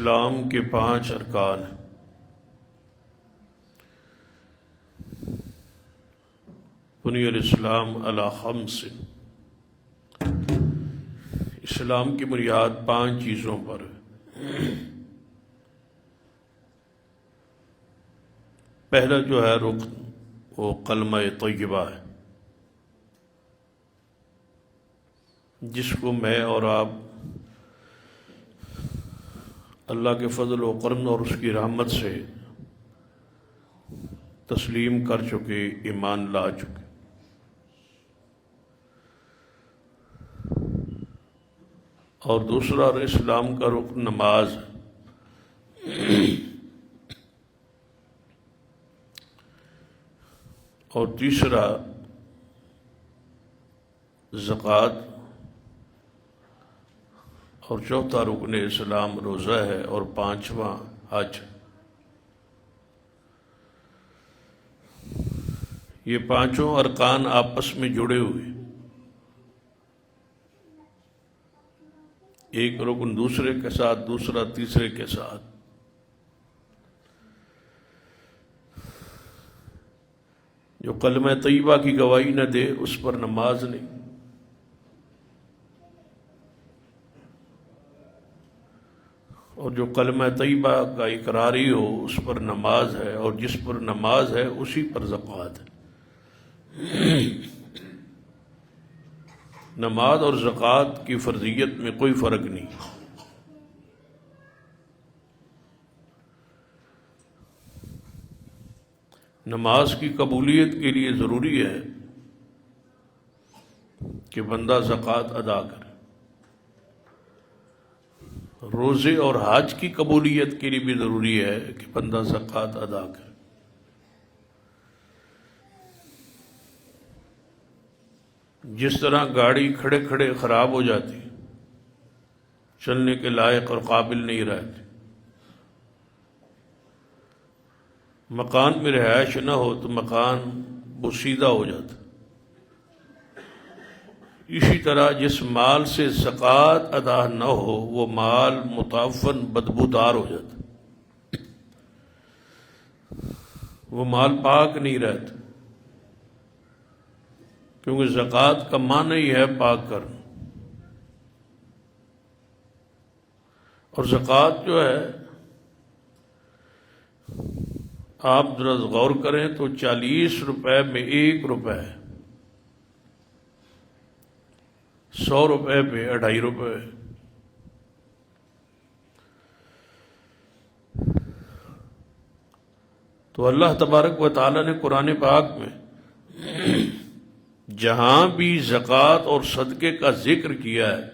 اسلام کے 5 ارکان ہیں۔ بنی الاسلام علی خمس، اسلام کی بنیاد 5 چیزوں پر ہے۔ پہلا جو ہے رکن وہ کلمہ طیبہ ہے، جس کو میں اور آپ اللہ کے فضل و کرم اور اس کی رحمت سے تسلیم کر چکے، ایمان لا چکے۔ اور دوسرا اسلام کا رکن نماز ہے، اور تیسرا زکوٰۃ، اور چوتھا رکن اسلام روزہ ہے، اور 5واں حج۔ یہ 5 ارکان آپس میں جڑے ہوئے، ایک رکن دوسرے کے ساتھ، دوسرا تیسرے کے ساتھ۔ جو کلمہ طیبہ کی گواہی نہ دے اس پر نماز نہیں، اور جو کلمہ طیبہ کا اقراری ہو اس پر نماز ہے، اور جس پر نماز ہے اسی پر زکوٰۃ ہے۔ نماز اور زکوٰۃ کی فرضیت میں کوئی فرق نہیں۔ نماز کی قبولیت کے لیے ضروری ہے کہ بندہ زکوٰۃ ادا کرے، روزے اور حج کی قبولیت کے لیے بھی ضروری ہے کہ بندہ زکوٰۃ ادا کرے۔ جس طرح گاڑی کھڑے کھڑے خراب ہو جاتی، چلنے کے لائق اور قابل نہیں رہتی، مکان میں رہائش نہ ہو تو مکان بوسیدہ ہو جاتا، اسی طرح جس مال سے زکوٰۃ ادا نہ ہو وہ مال متعفن بدبودار ہو جاتا، وہ مال پاک نہیں رہتا، کیونکہ زکوٰۃ کا معنی ہی ہے پاک کرنا۔ اور زکوٰۃ جو ہے آپ ذرا غور کریں تو 40 روپے میں 1 روپے، 100 روپے پہ 2.5 روپے۔ تو اللہ تبارک و تعالیٰ نے قرآن پاک میں جہاں بھی زکوٰۃ اور صدقے کا ذکر کیا ہے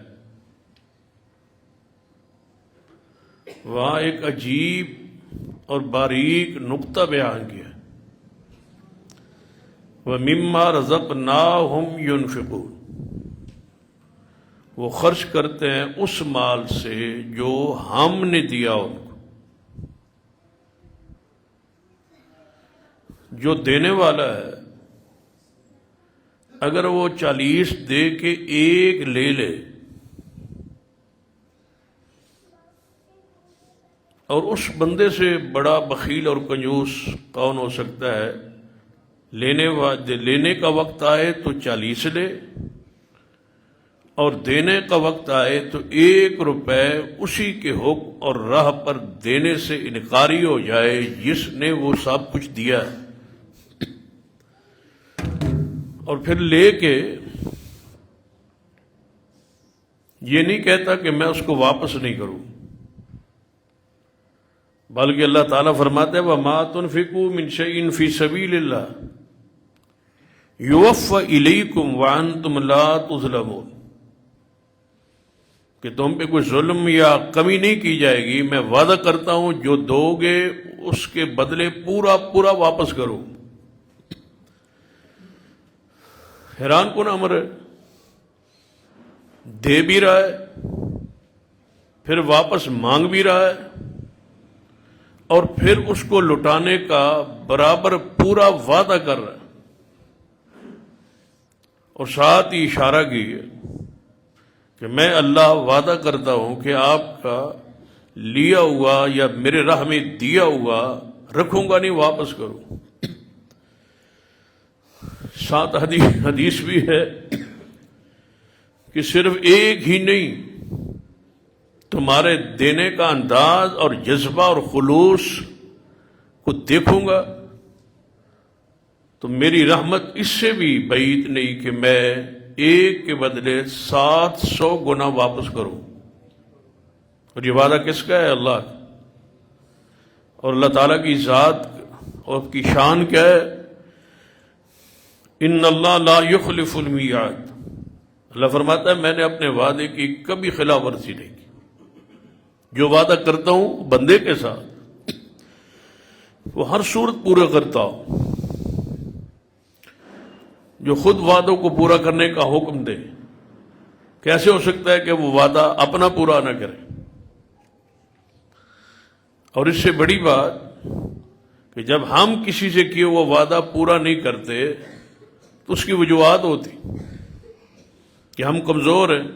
وہاں ایک عجیب اور باریک نقطہ بیان کیا، وَمِمَّا رَزَقْنَاهُمْ يُنْفِقُونَ، وہ خرچ کرتے ہیں اس مال سے جو ہم نے دیا ان کو۔ جو دینے والا ہے اگر وہ 40 دے کے 1 لے لے اور اس بندے سے بڑا بخیل اور کنجوس کون ہو سکتا ہے؟ لینے کا وقت آئے تو 40 لے، اور دینے کا وقت آئے تو 1 روپے اسی کے حکم اور راہ پر دینے سے انکاری ہو جائے جس نے وہ سب کچھ دیا ہے، اور پھر لے کے یہ نہیں کہتا کہ میں اس کو واپس نہیں کروں، بلکہ اللہ تعالیٰ فرماتے ہیں وَمَا تُنْفِقُوا مِنْ شَيْءٍ فِي سَبِيلِ اللَّهِ يُوَفَّ إِلَيْكُمْ وَأَنْتُمْ لَا تُظْلَمُونَ، کہ تم پہ کوئی ظلم یا کمی نہیں کی جائے گی، میں وعدہ کرتا ہوں جو دو گے اس کے بدلے پورا پورا واپس کرو۔ حیران کن امر ہے، دے بھی رہا ہے، پھر واپس مانگ بھی رہا ہے، اور پھر اس کو لٹانے کا برابر پورا وعدہ کر رہا ہے، اور ساتھ ہی اشارہ کی ہے کہ میں اللہ وعدہ کرتا ہوں کہ آپ کا لیا ہوا یا میرے راہ میں دیا ہوا رکھوں گا نہیں، واپس کروں۔ ساتھ حدیث بھی ہے کہ صرف ایک ہی نہیں، تمہارے دینے کا انداز اور جذبہ اور خلوص کو دیکھوں گا تو میری رحمت اس سے بھی بعید نہیں کہ میں ایک کے بدلے 700 گنا واپس کروں۔ اور یہ وعدہ کس کا ہے؟ اللہ کا۔ اور اللہ تعالیٰ کی ذات اور کی شان کیا ہے؟ ان اللہ لا یخلف المیعاد۔ اللہ فرماتا ہے میں نے اپنے وعدے کی کبھی خلاف ورزی نہیں کی۔ جو وعدہ کرتا ہوں بندے کے ساتھ وہ ہر صورت پورا کرتا ہوں۔ جو خود وعدوں کو پورا کرنے کا حکم دے، کیسے ہو سکتا ہے کہ وہ وعدہ اپنا پورا نہ کرے؟ اور اس سے بڑی بات کہ جب ہم کسی سے کیے وہ وعدہ پورا نہیں کرتے تو اس کی وجوہات ہوتی کہ ہم کمزور ہیں،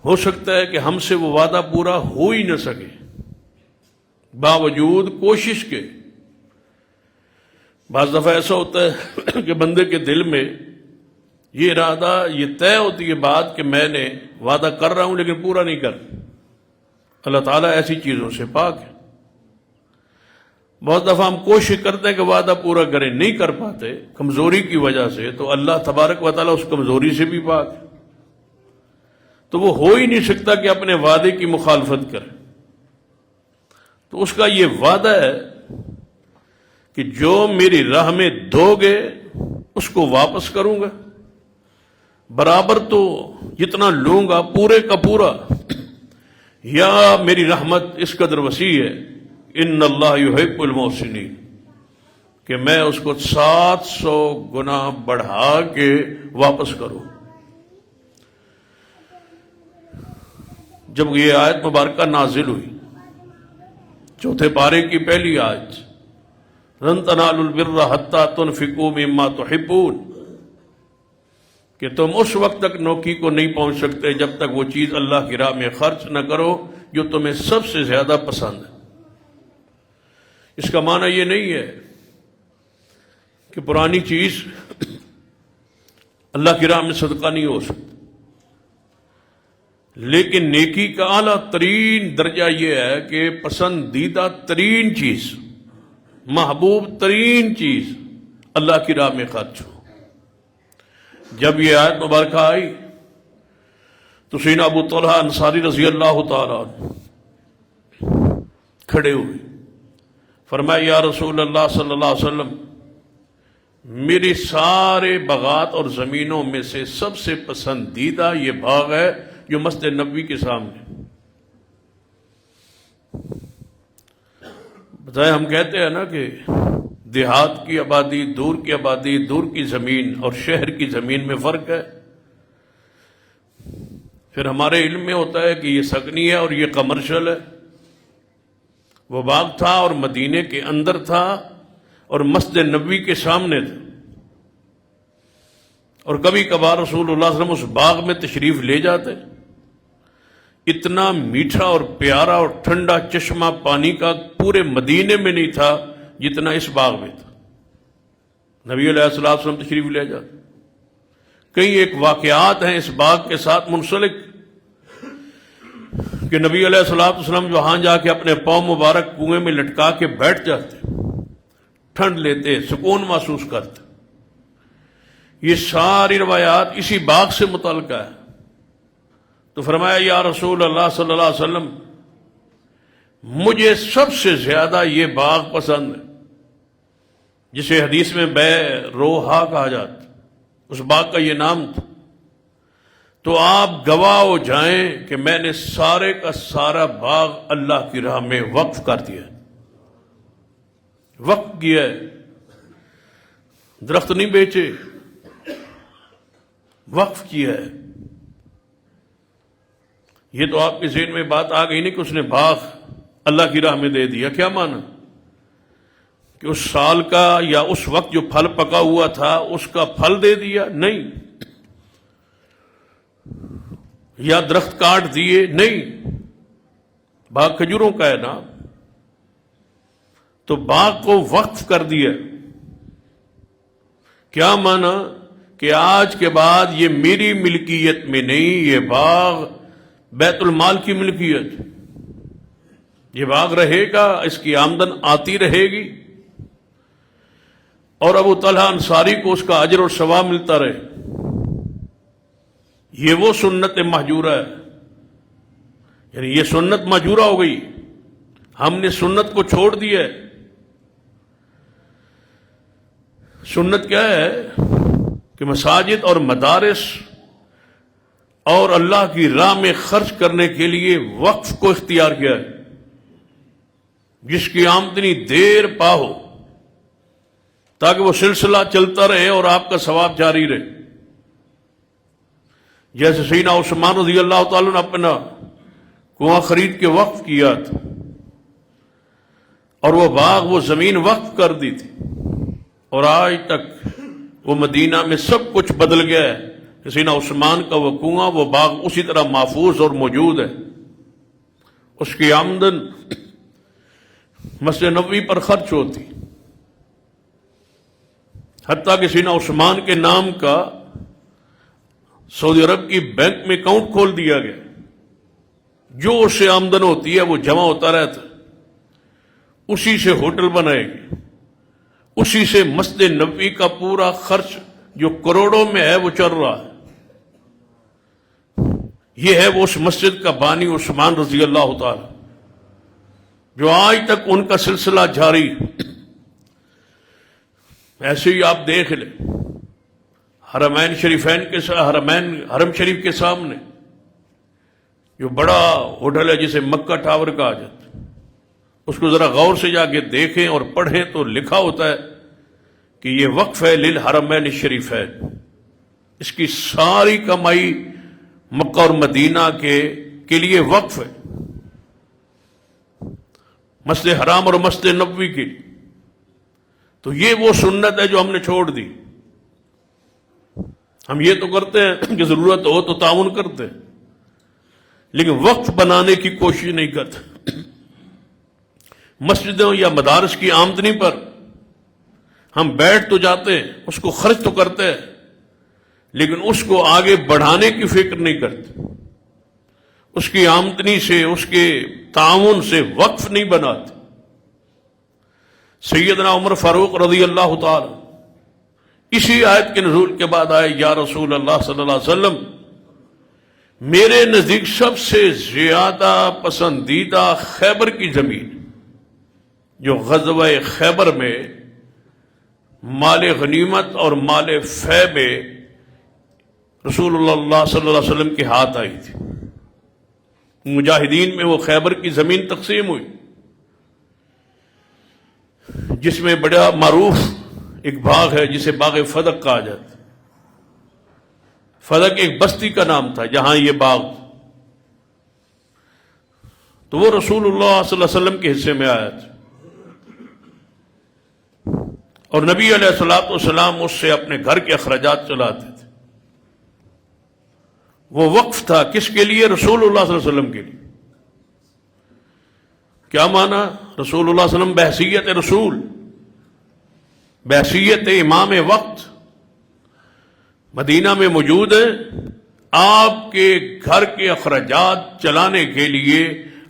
ہو سکتا ہے کہ ہم سے وہ وعدہ پورا ہو ہی نہ سکے، باوجود کوشش کے۔ بعض دفعہ ایسا ہوتا ہے کہ بندے کے دل میں یہ ارادہ، یہ طے ہوتی ہے بات کہ میں نے وعدہ کر رہا ہوں لیکن پورا نہیں کر۔ اللہ تعالیٰ ایسی چیزوں سے پاک ہے۔ بہت دفعہ ہم کوشش کرتے ہیں کہ وعدہ پورا کریں، نہیں کر پاتے کمزوری کی وجہ سے، تو اللہ تبارک و تعالیٰ اس کمزوری سے بھی پاک ہے، تو وہ ہو ہی نہیں سکتا کہ اپنے وعدے کی مخالفت کرے۔ تو اس کا یہ وعدہ ہے کہ جو میری راہ میں دو گے اس کو واپس کروں گا، برابر تو جتنا لوں گا پورے کا پورا، یا میری رحمت اس قدر وسیع ہے، ان اللہ یحب المحسنین، کہ میں اس کو 700 گنا بڑھا کے واپس کروں۔ جب یہ آیت مبارکہ نازل ہوئی، چوتھے پارے کی پہلی آیت، لن تنالوا البر حتی تنفقوا مما تحبون، کہ تم اس وقت تک نیکی کو نہیں پہنچ سکتے جب تک وہ چیز اللہ کی راہ میں خرچ نہ کرو جو تمہیں سب سے زیادہ پسند ہے۔ اس کا معنی یہ نہیں ہے کہ پرانی چیز اللہ کی راہ میں صدقہ نہیں ہو سکتی، لیکن نیکی کا اعلیٰ ترین درجہ یہ ہے کہ پسندیدہ ترین چیز، محبوب ترین چیز اللہ کی راہ میں خرچ ہو۔ جب یہ آیت مبارکہ آئی تو سیدنا ابو طلحہ انصاری رضی اللہ تعالیٰ عنہ کھڑے ہوئے، فرمایا یا رسول اللہ صلی اللہ علیہ وسلم، میری سارے باغات اور زمینوں میں سے سب سے پسندیدہ یہ باغ ہے جو مسجد نبوی کے سامنے۔ بتائیں، ہم کہتے ہیں نا کہ دیہات کی آبادی، دور کی آبادی، دور کی زمین اور شہر کی زمین میں فرق ہے۔ پھر ہمارے علم میں ہوتا ہے کہ یہ سکنی ہے اور یہ کمرشل ہے۔ وہ باغ تھا اور مدینے کے اندر تھا اور مسجد نبوی کے سامنے تھا، اور کبھی کبھار رسول اللہ صلی اللہ علیہ وسلم اس باغ میں تشریف لے جاتے۔ اتنا میٹھا اور پیارا اور ٹھنڈا چشمہ پانی کا پورے مدینے میں نہیں تھا جتنا اس باغ میں تھا۔ نبی علیہ الصلوۃ والسلام تشریف لے جاتے۔ کئی ایک واقعات ہیں اس باغ کے ساتھ منسلک کہ نبی علیہ الصلوۃ والسلام وہاں جا کے اپنے پاؤں مبارک کنویں میں لٹکا کے بیٹھ جاتے، ٹھنڈ لیتے، سکون محسوس کرتے۔ یہ ساری روایات اسی باغ سے متعلقہ ہے۔ تو فرمایا یا رسول اللہ صلی اللہ علیہ وسلم، مجھے سب سے زیادہ یہ باغ پسند ہے، جسے حدیث میں بے روحا کہا جاتا، اس باغ کا یہ نام تھا۔ تو آپ گواہ ہو جائیں کہ میں نے سارے کا سارا باغ اللہ کی راہ میں وقف کر دیا، وقف کیا ہے، درخت نہیں بیچے، وقف کیا ہے۔ یہ تو آپ کے ذہن میں بات آ گئی نہیں کہ اس نے باغ اللہ کی راہ میں دے دیا، کیا معنی؟ کہ اس سال کا یا اس وقت جو پھل پکا ہوا تھا اس کا پھل دے دیا؟ نہیں، یا درخت کاٹ دیے، نہیں، باغ کھجوروں کا ہے نا، تو باغ کو وقف کر دیا۔ کیا مانا کہ آج کے بعد یہ میری ملکیت میں نہیں، یہ باغ بیت المال کی ملکیت، یہ باغ رہے گا، اس کی آمدن آتی رہے گی، اور ابو طلحہ انصاری کو اس کا اجر اور ثواب ملتا رہے۔ یہ وہ سنت مہجورہ ہے، یعنی یہ سنت مہجورہ ہو گئی، ہم نے سنت کو چھوڑ دیا ہے۔ سنت کیا ہے کہ مساجد اور مدارس اور اللہ کی راہ میں خرچ کرنے کے لیے وقف کو اختیار کیا ہے، جس کی آمدنی دیر پا ہو، تاکہ وہ سلسلہ چلتا رہے اور آپ کا ثواب جاری رہے۔ جیسے سیدنا عثمان رضی اللہ تعالیٰ نے اپنا کنواں خرید کے وقف کیا تھا، اور وہ باغ، وہ زمین وقف کر دی تھی، اور آج تک وہ مدینہ میں سب کچھ بدل گیا ہے۔ سیدنا عثمان کا وہ کنواں، وہ باغ اسی طرح محفوظ اور موجود ہے۔ اس کی آمدن مسجد نبوی پر خرچ ہوتی، حتیٰ کہ سیدنا عثمان کے نام کا سعودی عرب کی بینک میں اکاؤنٹ کھول دیا گیا، جو اس سے آمدن ہوتی ہے وہ جمع ہوتا رہتا، اسی سے ہوٹل بنائے گی، اسی سے مسجد نبوی کا پورا خرچ جو کروڑوں میں ہے وہ چل رہا ہے۔ یہ ہے وہ اس مسجد کا بانی عثمان رضی اللہ تعالی، جو آج تک ان کا سلسلہ جاری۔ ایسے ہی آپ دیکھ لیں حرمین شریفین کے حرم شریف کے سامنے جو بڑا ہوٹل ہے جسے مکہ ٹاور کہا جاتا ہے، اس کو ذرا غور سے جا کے دیکھیں اور پڑھیں تو لکھا ہوتا ہے کہ یہ وقف ہے للحرمین الشریفین۔ اس کی ساری کمائی مکہ اور مدینہ کے لیے وقف ہے، مسجد حرام اور مسجد نبوی کی۔ تو یہ وہ سنت ہے جو ہم نے چھوڑ دی۔ ہم یہ تو کرتے ہیں کہ ضرورت ہو تو تعاون کرتے ہیں، لیکن وقف بنانے کی کوشش نہیں کرتے۔ مسجدوں یا مدارس کی آمدنی پر ہم بیٹھ تو جاتے ہیں، اس کو خرچ تو کرتے ہیں، لیکن اس کو آگے بڑھانے کی فکر نہیں کرتے، اس کی آمدنی سے، اس کے تعاون سے وقف نہیں بناتے۔ سیدنا عمر فاروق رضی اللہ تعالی اسی آیت کے نزول کے بعد آئے، یا رسول اللہ صلی اللہ علیہ وسلم، میرے نزدیک سب سے زیادہ پسندیدہ خیبر کی زمین، جو غزوہ خیبر میں مال غنیمت اور مال فے میں رسول اللہ صلی اللہ علیہ وسلم کے ہاتھ آئی تھی، مجاہدین میں وہ خیبر کی زمین تقسیم ہوئی، جس میں بڑا معروف ایک باغ ہے جسے باغ فدق کہا جاتا ہے۔ فدق ایک بستی کا نام تھا جہاں یہ باغ، تو وہ رسول اللہ صلی اللہ علیہ وسلم کے حصے میں آیا تھا، اور نبی علیہ الصلوۃ والسلام اس سے اپنے گھر کے اخراجات چلاتے تھے۔ وہ وقف تھا کس کے لیے؟ رسول اللہ صلی اللہ علیہ وسلم کے لیے۔ کیا مانا؟ رسول اللہ صلی اللہ علیہ وسلم بحیثیت رسول، بحیثیت امام وقت مدینہ میں موجود ہے، آپ کے گھر کے اخراجات چلانے کے لیے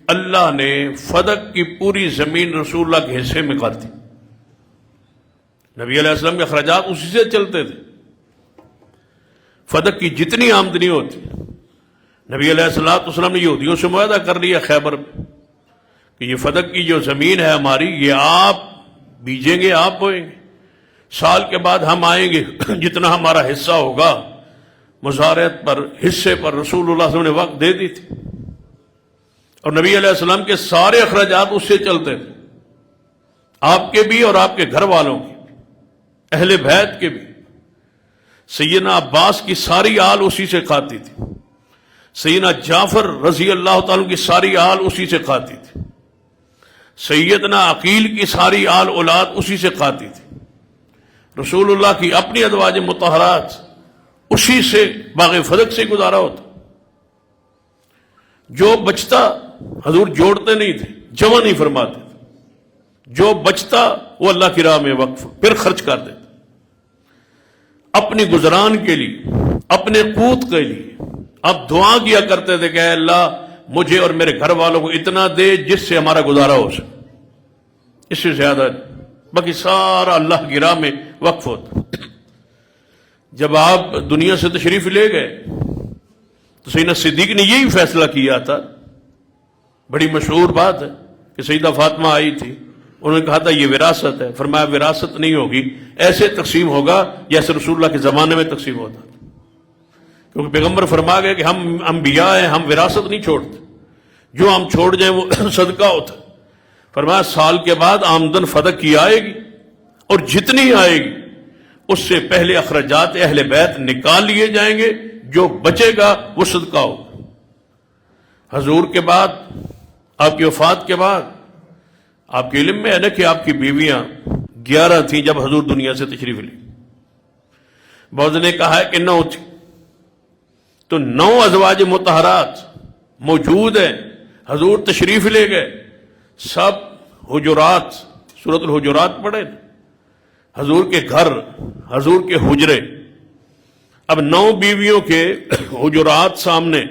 اللہ نے فدق کی پوری زمین رسول اللہ کے حصے میں کر دی۔ نبی علیہ السلام کے اخراجات اسی سے چلتے تھے، فدق کی جتنی آمدنی ہوتی، نبی علیہ السلام نے یہودیوں سے معاہدہ کر لیا خیبر میں کہ یہ فدق کی جو زمین ہے ہماری، یہ آپ بیجیں گے، آپ بوئیں گے، سال کے بعد ہم آئیں گے، جتنا ہمارا حصہ ہوگا مزارعت پر، حصے پر رسول اللہ صلی اللہ علیہ وسلم نے وقت دے دی تھی، اور نبی علیہ السلام کے سارے اخراجات اس سے چلتے تھے، آپ کے بھی اور آپ کے گھر والوں کے، اہل بیت کے بھی۔ سیدنا عباس کی ساری آل اسی سے کھاتی تھی، سیدنا جعفر رضی اللہ تعالیٰ کی ساری آل اسی سے کھاتی تھی، سیدنا عقیل کی ساری آل اولاد اسی سے کھاتی تھی، رسول اللہ کی اپنی ازواج مطہرات اسی سے باغ فدق سے گزارا ہوتا۔ جو بچتا حضور جوڑتے نہیں تھے، جمع نہیں فرماتے تھے، جو بچتا وہ اللہ کی راہ میں وقف پھر خرچ کر دیتے، اپنی گزران کے لیے، اپنے قوت کے لیے۔ اب دعا کیا کرتے تھے کہ اے اللہ مجھے اور میرے گھر والوں کو اتنا دے جس سے ہمارا گزارا ہو سکے، اس سے زیادہ باقی سارا اللہ کی راہ میں وقف ہوتا۔ جب آپ دنیا سے تشریف لے گئے تو سیدنا صدیق نے یہی فیصلہ کیا تھا، بڑی مشہور بات ہے کہ سیدہ فاطمہ آئی تھی، انہوں نے کہا تھا یہ وراثت ہے، فرمایا وراثت نہیں ہوگی، ایسے تقسیم ہوگا جیسے رسول اللہ کے زمانے میں تقسیم ہوتا تھا، کیونکہ پیغمبر فرما گئے کہ ہم انبیاء ہیں، ہم وراثت نہیں چھوڑتے، جو ہم چھوڑ جائیں وہ صدقہ ہوتا ہے۔ فرمایا سال کے بعد آمدن فدق کی آئے گی، اور جتنی آئے گی اس سے پہلے اخراجات اہل بیت نکال لیے جائیں گے، جو بچے گا وہ صدقہ ہوگا۔ حضور کے بعد، آپ کی وفات کے بعد، آپ کے علم میں ہے نا کہ آپ کی بیویاں 11 تھیں جب حضور دنیا سے تشریف لی، بعض نے کہا ہے کہ 9 تھی، تو 9 ازواج مطہرات موجود ہیں، حضور تشریف لے گئے، سب حجرات، سورۃ الحجرات پڑھے، حضور کے گھر، حضور کے حجرے، اب 9 بیویوں کے حجرات سامنے،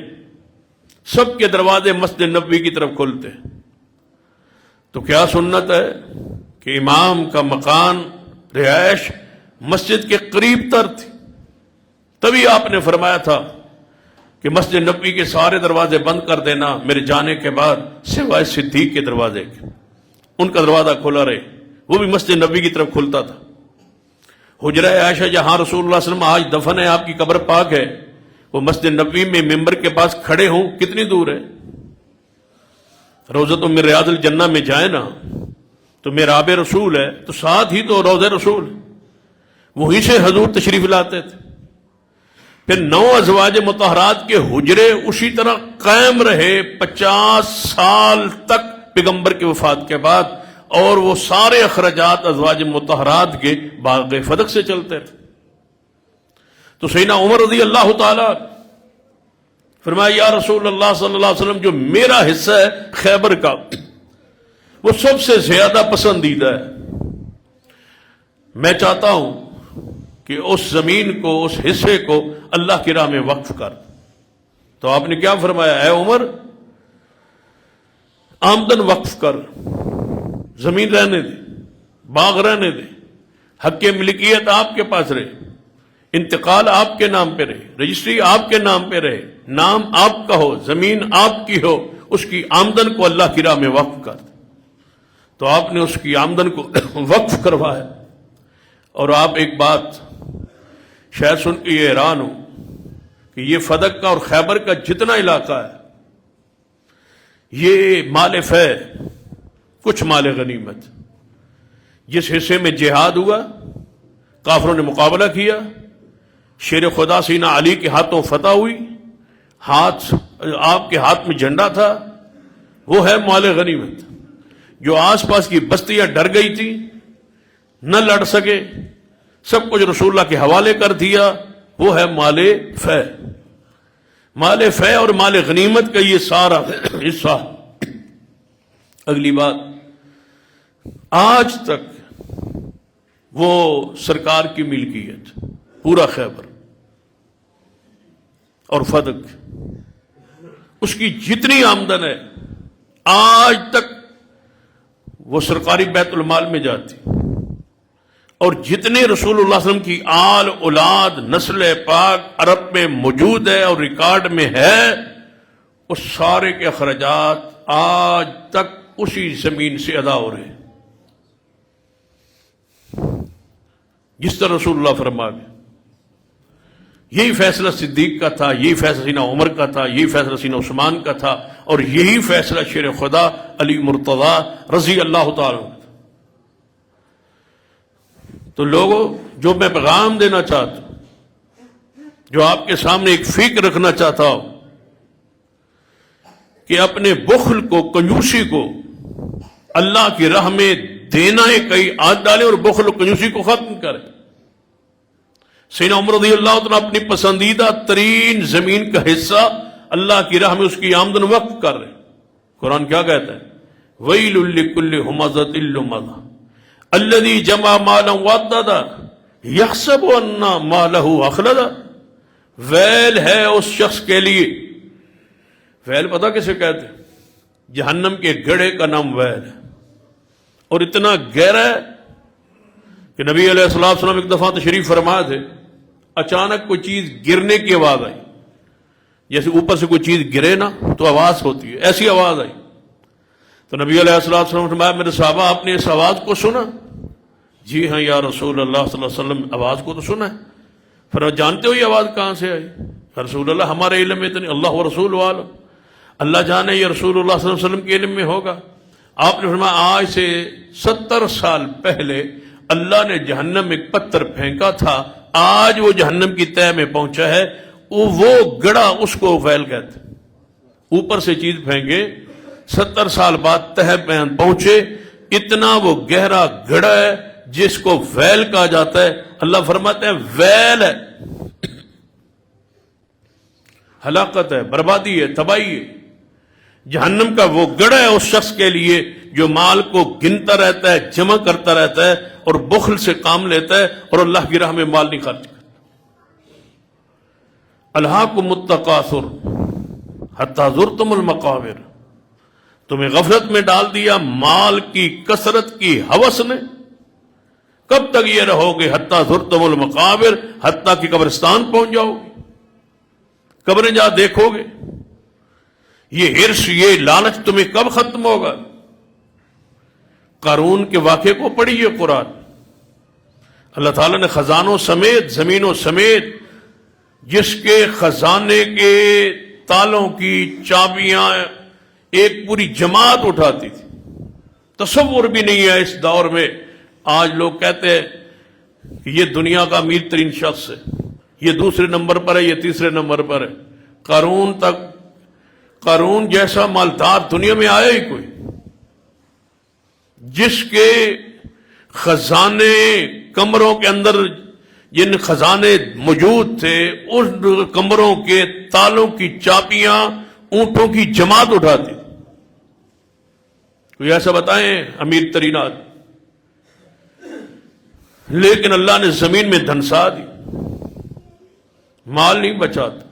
سب کے دروازے مسجد نبوی کی طرف کھلتے، تو کیا سنت ہے کہ امام کا مکان، رہائش مسجد کے قریب تر تھی، تبھی آپ نے فرمایا تھا کہ مسجد نبوی کے سارے دروازے بند کر دینا میرے جانے کے بعد، سوائے صدیق کے دروازے کے، ان کا دروازہ کھلا رہے، وہ بھی مسجد نبوی کی طرف کھلتا تھا۔ حجرہ عائشہ جہاں رسول اللہ صلی اللہ علیہ وسلم آج دفن ہے، آپ کی قبر پاک ہے، وہ مسجد نبوی میں ممبر کے پاس کھڑے ہوں، کتنی دور ہے؟ روضۃ من ریاض الجنہ میں جائیں نا تو محراب رسول ہے، تو ساتھ ہی تو روضہ رسول ہے، وہیں سے حضور تشریف لاتے تھے۔ پھر 9 ازواج مطہرات کے حجرے اسی طرح قائم رہے 50 سال تک پیغمبر کی وفات کے بعد، اور وہ سارے اخراجات ازواج مطہرات کے باغ فدق سے چلتے تھے۔ تو سیدنا عمر رضی اللہ تعالی فرمایا یا رسول اللہ صلی اللہ علیہ وسلم، جو میرا حصہ ہے خیبر کا وہ سب سے زیادہ پسندیدہ ہے، میں چاہتا ہوں کہ اس زمین کو، اس حصے کو اللہ کی راہ میں وقف کر۔ تو آپ نے کیا فرمایا؟ اے عمر آمدن وقف کر، زمین رہنے دے، باغ رہنے دے، حق ملکیت آپ کے پاس رہے، انتقال آپ کے نام پہ رہے، رجسٹری آپ کے نام پہ رہے، نام آپ کا ہو، زمین آپ کی ہو، اس کی آمدن کو اللہ کی راہ میں وقف کر۔ تو آپ نے اس کی آمدن کو وقف کروایا۔ اور آپ ایک بات شاید سن کے یہ حیران ہو کہ یہ فدق کا اور خیبر کا جتنا علاقہ ہے، یہ مال فے، کچھ مال غنیمت، جس حصے میں جہاد ہوا، کافروں نے مقابلہ کیا، شیر خدا سینا علی کے ہاتھوں فتح ہوئی، آپ کے ہاتھ میں جھنڈا تھا، وہ ہے مال غنیمت۔ جو آس پاس کی بستیاں ڈر گئی تھی، نہ لڑ سکے، سب کچھ رسول اللہ کے حوالے کر دیا، وہ ہے مال فے۔ مال فے اور مال غنیمت کا یہ سارا حصہ۔ اگلی بات، آج تک وہ سرکار کی ملکیت، پورا خیبر اور فدق، اس کی جتنی آمدن ہے آج تک وہ سرکاری بیت المال میں جاتی، اور جتنے رسول اللہ صلی اللہ علیہ وسلم کی آل اولاد نسل پاک عرب میں موجود ہے اور ریکارڈ میں ہے، اس سارے کے اخراجات آج تک اسی زمین سے ادا ہو رہے ہیں، جس طرح رسول اللہ فرما گئے۔ یہی فیصلہ صدیق کا تھا، یہی فیصلہ سیدنا عمر کا تھا، یہی فیصلہ سیدنا عثمان کا تھا، اور یہی فیصلہ شیر خدا علی مرتضیٰ رضی اللہ تعالیٰ عنہ۔ تو لوگوں، جو میں پیغام دینا چاہتا ہوں، جو آپ کے سامنے ایک فکر رکھنا چاہتا ہوں، کہ اپنے بخل کو، کنجوسی کو اللہ کی راہ میں دینا ہے کئی عادت ڈالیں، اور بخل و کنجوسی کو ختم کریں۔ سیدنا عمر رضی اللہ عنہ اپنی پسندیدہ ترین زمین کا حصہ اللہ کی راہ میں اس کی آمدن وقف کر رہے. قرآن کیا کہتا ہے؟ وَيْلٌ لِّكُلِّ هُمَزَةٍ لُّمَزَةٍ الَّذِي جَمَعَ مَالًا وَعَدَّدَ يَحْسَبُ أَنَّ مَالَهُ أَخْلَدَ. ویل ہے اس شخص کے لیے. ویل پتہ کسے کہتے ہیں؟ جہنم کے گڑھے کا نام ویل ہے، اور اتنا گہرا ہے کہ نبی علیہ السلام ایک دفعہ تشریف فرمائے تھے، اچانک کوئی چیز گرنے کی آواز آئی، جیسے اوپر سے کوئی چیز گرے نا تو آواز ہوتی ہے، ایسی آواز آئی. تو نبی علیہ السلام نے فرمایا میرے صحابہ آپ نے اس آواز کو سنا؟ جی ہاں یا رسول اللہ صلی اللہ علیہ وسلم آواز کو تو سنا ہے. فرمایا جانتے ہو یہ آواز کہاں سے آئی؟ رسول اللہ ہمارے علم میں اتنی، اللہ و رسول عالم، اللہ جانے یہ رسول اللہ صلی اللہ علیہ وسلم کے علم میں ہوگا. آپ نے فرمایا آج سے 70 سال پہلے اللہ نے جہنم میں ایک پتھر پھینکا تھا، آج وہ جہنم کی تہہ میں پہنچا ہے، وہ گڑا اس کو ویل کہتے. اوپر سے چیز پھینکے 70 سال بعد تہہ پہ پہنچے، اتنا وہ گہرا گڑا ہے جس کو ویل کہا جاتا ہے. اللہ فرماتے ہیں ویل ہے، ہلاکت ہے، بربادی ہے، تباہی ہے. جہنم کا وہ گڑھا ہے اس شخص کے لیے جو مال کو گنتا رہتا ہے، جمع کرتا رہتا ہے اور بخل سے کام لیتا ہے اور اللہ کی راہ میں مال نہیں خرچ کرتا. الہاکم التکاثر حتی زرتم المقابر. تمہیں غفلت میں ڈال دیا مال کی کثرت کی ہوس نے. کب تک یہ رہو گے؟ حتی زرتم المقابر، حتی کہ قبرستان پہنچ جاؤ گے، قبریں جا دیکھو گے. یہ ہرس، یہ لالچ تمہیں کب ختم ہوگا؟ قارون کے واقعے کو پڑھیے قرآن. اللہ تعالیٰ نے خزانوں سمیت، زمینوں سمیت، جس کے خزانے کے تالوں کی چابیاں ایک پوری جماعت اٹھاتی تھی. تصور بھی نہیں ہے اس دور میں. آج لوگ کہتے ہیں کہ یہ دنیا کا امیر ترین شخص ہے، یہ دوسرے نمبر پر ہے، یہ تیسرے نمبر پر ہے. قارون جیسا مالدار دنیا میں آیا ہی کوئی، جس کے خزانے کمروں کے اندر جن خزانے موجود تھے ان کمروں کے تالوں کی چابیاں اونٹوں کی جماعت اٹھاتی. کوئی ایسا بتائیں امیر ترین آدمی. لیکن اللہ نے زمین میں دھنسا دی، مال نہیں بچاتا.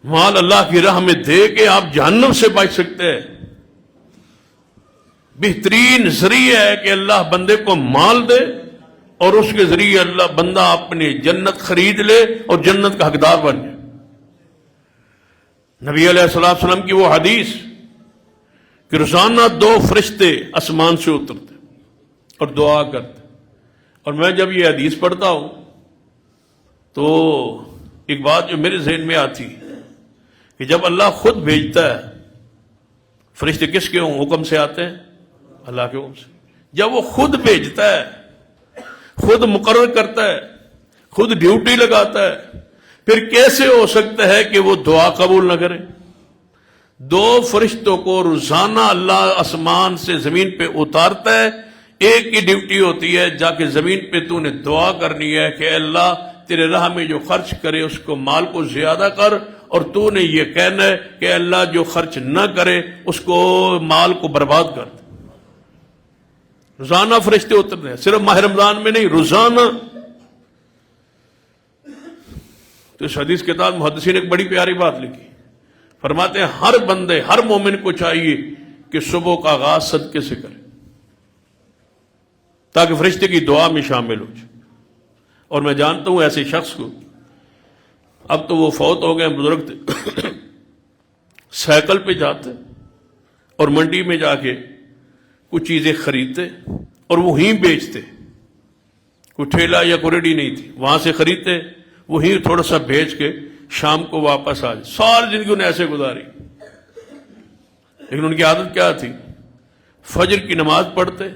مال اللہ کی راہ میں دے کے آپ جہنم سے بچ سکتے ہیں. بہترین ذریعہ ہے کہ اللہ بندے کو مال دے اور اس کے ذریعے اللہ بندہ اپنی جنت خرید لے اور جنت کا حقدار بن جائے. نبی علیہ السلام کی وہ حدیث کہ روزانہ 2 فرشتے آسمان سے اترتے اور دعا کرتے. اور میں جب یہ حدیث پڑھتا ہوں تو ایک بات جو میرے ذہن میں آتی کہ جب اللہ خود بھیجتا ہے، فرشتے کس کے حکم سے آتے ہیں؟ اللہ کے حکم سے. جب وہ خود بھیجتا ہے، خود مقرر کرتا ہے، خود ڈیوٹی لگاتا ہے، پھر کیسے ہو سکتا ہے کہ وہ دعا قبول نہ کرے؟ 2 فرشتوں کو روزانہ اللہ آسمان سے زمین پہ اتارتا ہے. ایک کی ڈیوٹی ہوتی ہے جا کے زمین پہ تو نے دعا کرنی ہے کہ اللہ تیرے راہ میں جو خرچ کرے اس کو مال کو زیادہ کر، اور تو نے یہ کہنا ہے کہ اللہ جو خرچ نہ کرے اس کو مال کو برباد کر دے. روزانہ فرشتے اترتے ہیں، صرف ماہ رمضان میں نہیں، روزانہ. تو اس حدیث کے تحت محدثین نے ایک بڑی پیاری بات لکھی. فرماتے ہیں ہر بندے، ہر مومن کو چاہیے کہ صبح کا آغاز صدقے سے کرے تاکہ فرشتے کی دعا میں شامل ہو جائے. اور میں جانتا ہوں ایسے شخص کو، اب تو وہ فوت ہو گئے بزرگ تھے، سائیکل پہ جاتے اور منڈی میں جا کے کچھ چیزیں خریدتے اور وہیں بیچتے. کوئی ٹھیلا یا کوئی ریڈی نہیں تھی، وہاں سے خریدتے وہیں تھوڑا سا بیچ کے شام کو واپس آ جائے. ساری زندگی انہیں ایسے گزاری. لیکن ان کی عادت کیا تھی؟ فجر کی نماز پڑھتے،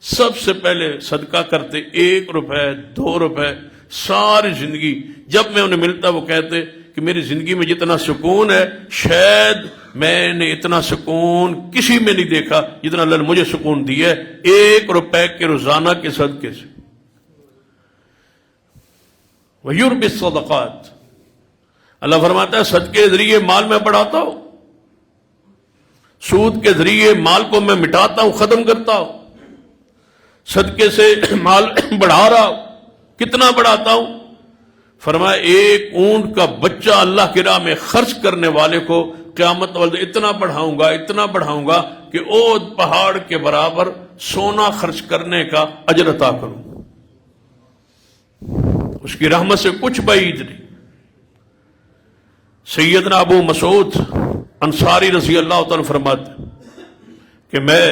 سب سے پہلے صدقہ کرتے، 1 روپے 2 روپے. ساری زندگی جب میں انہیں ملتا وہ کہتے کہ میری زندگی میں جتنا سکون ہے شاید میں نے اتنا سکون کسی میں نہیں دیکھا جتنا اللہ نے مجھے سکون دیا ہے 1 روپے کے روزانہ کے صدقے سے. وَيُرْبِ الصَّدَقَاتِ، اللہ فرماتا ہے صدقے کے ذریعے مال میں بڑھاتا ہوں، سود کے ذریعے مال کو میں مٹاتا ہوں، ختم کرتا ہوں، صدقے سے مال بڑھا رہا ہوں۔ کتنا بڑھاتا ہوں؟ فرمایا ایک اونٹ کا بچہ اللہ کی راہ میں خرچ کرنے والے کو قیامت والے اتنا بڑھاؤں گا کہ اود پہاڑ کے برابر سونا خرچ کرنے کا اجر عطا کروں۔ اس کی رحمت سے کچھ بعید نہیں۔ سیدنا ابو مسعود انصاری رضی اللہ تعالیٰ فرماتے کہ میں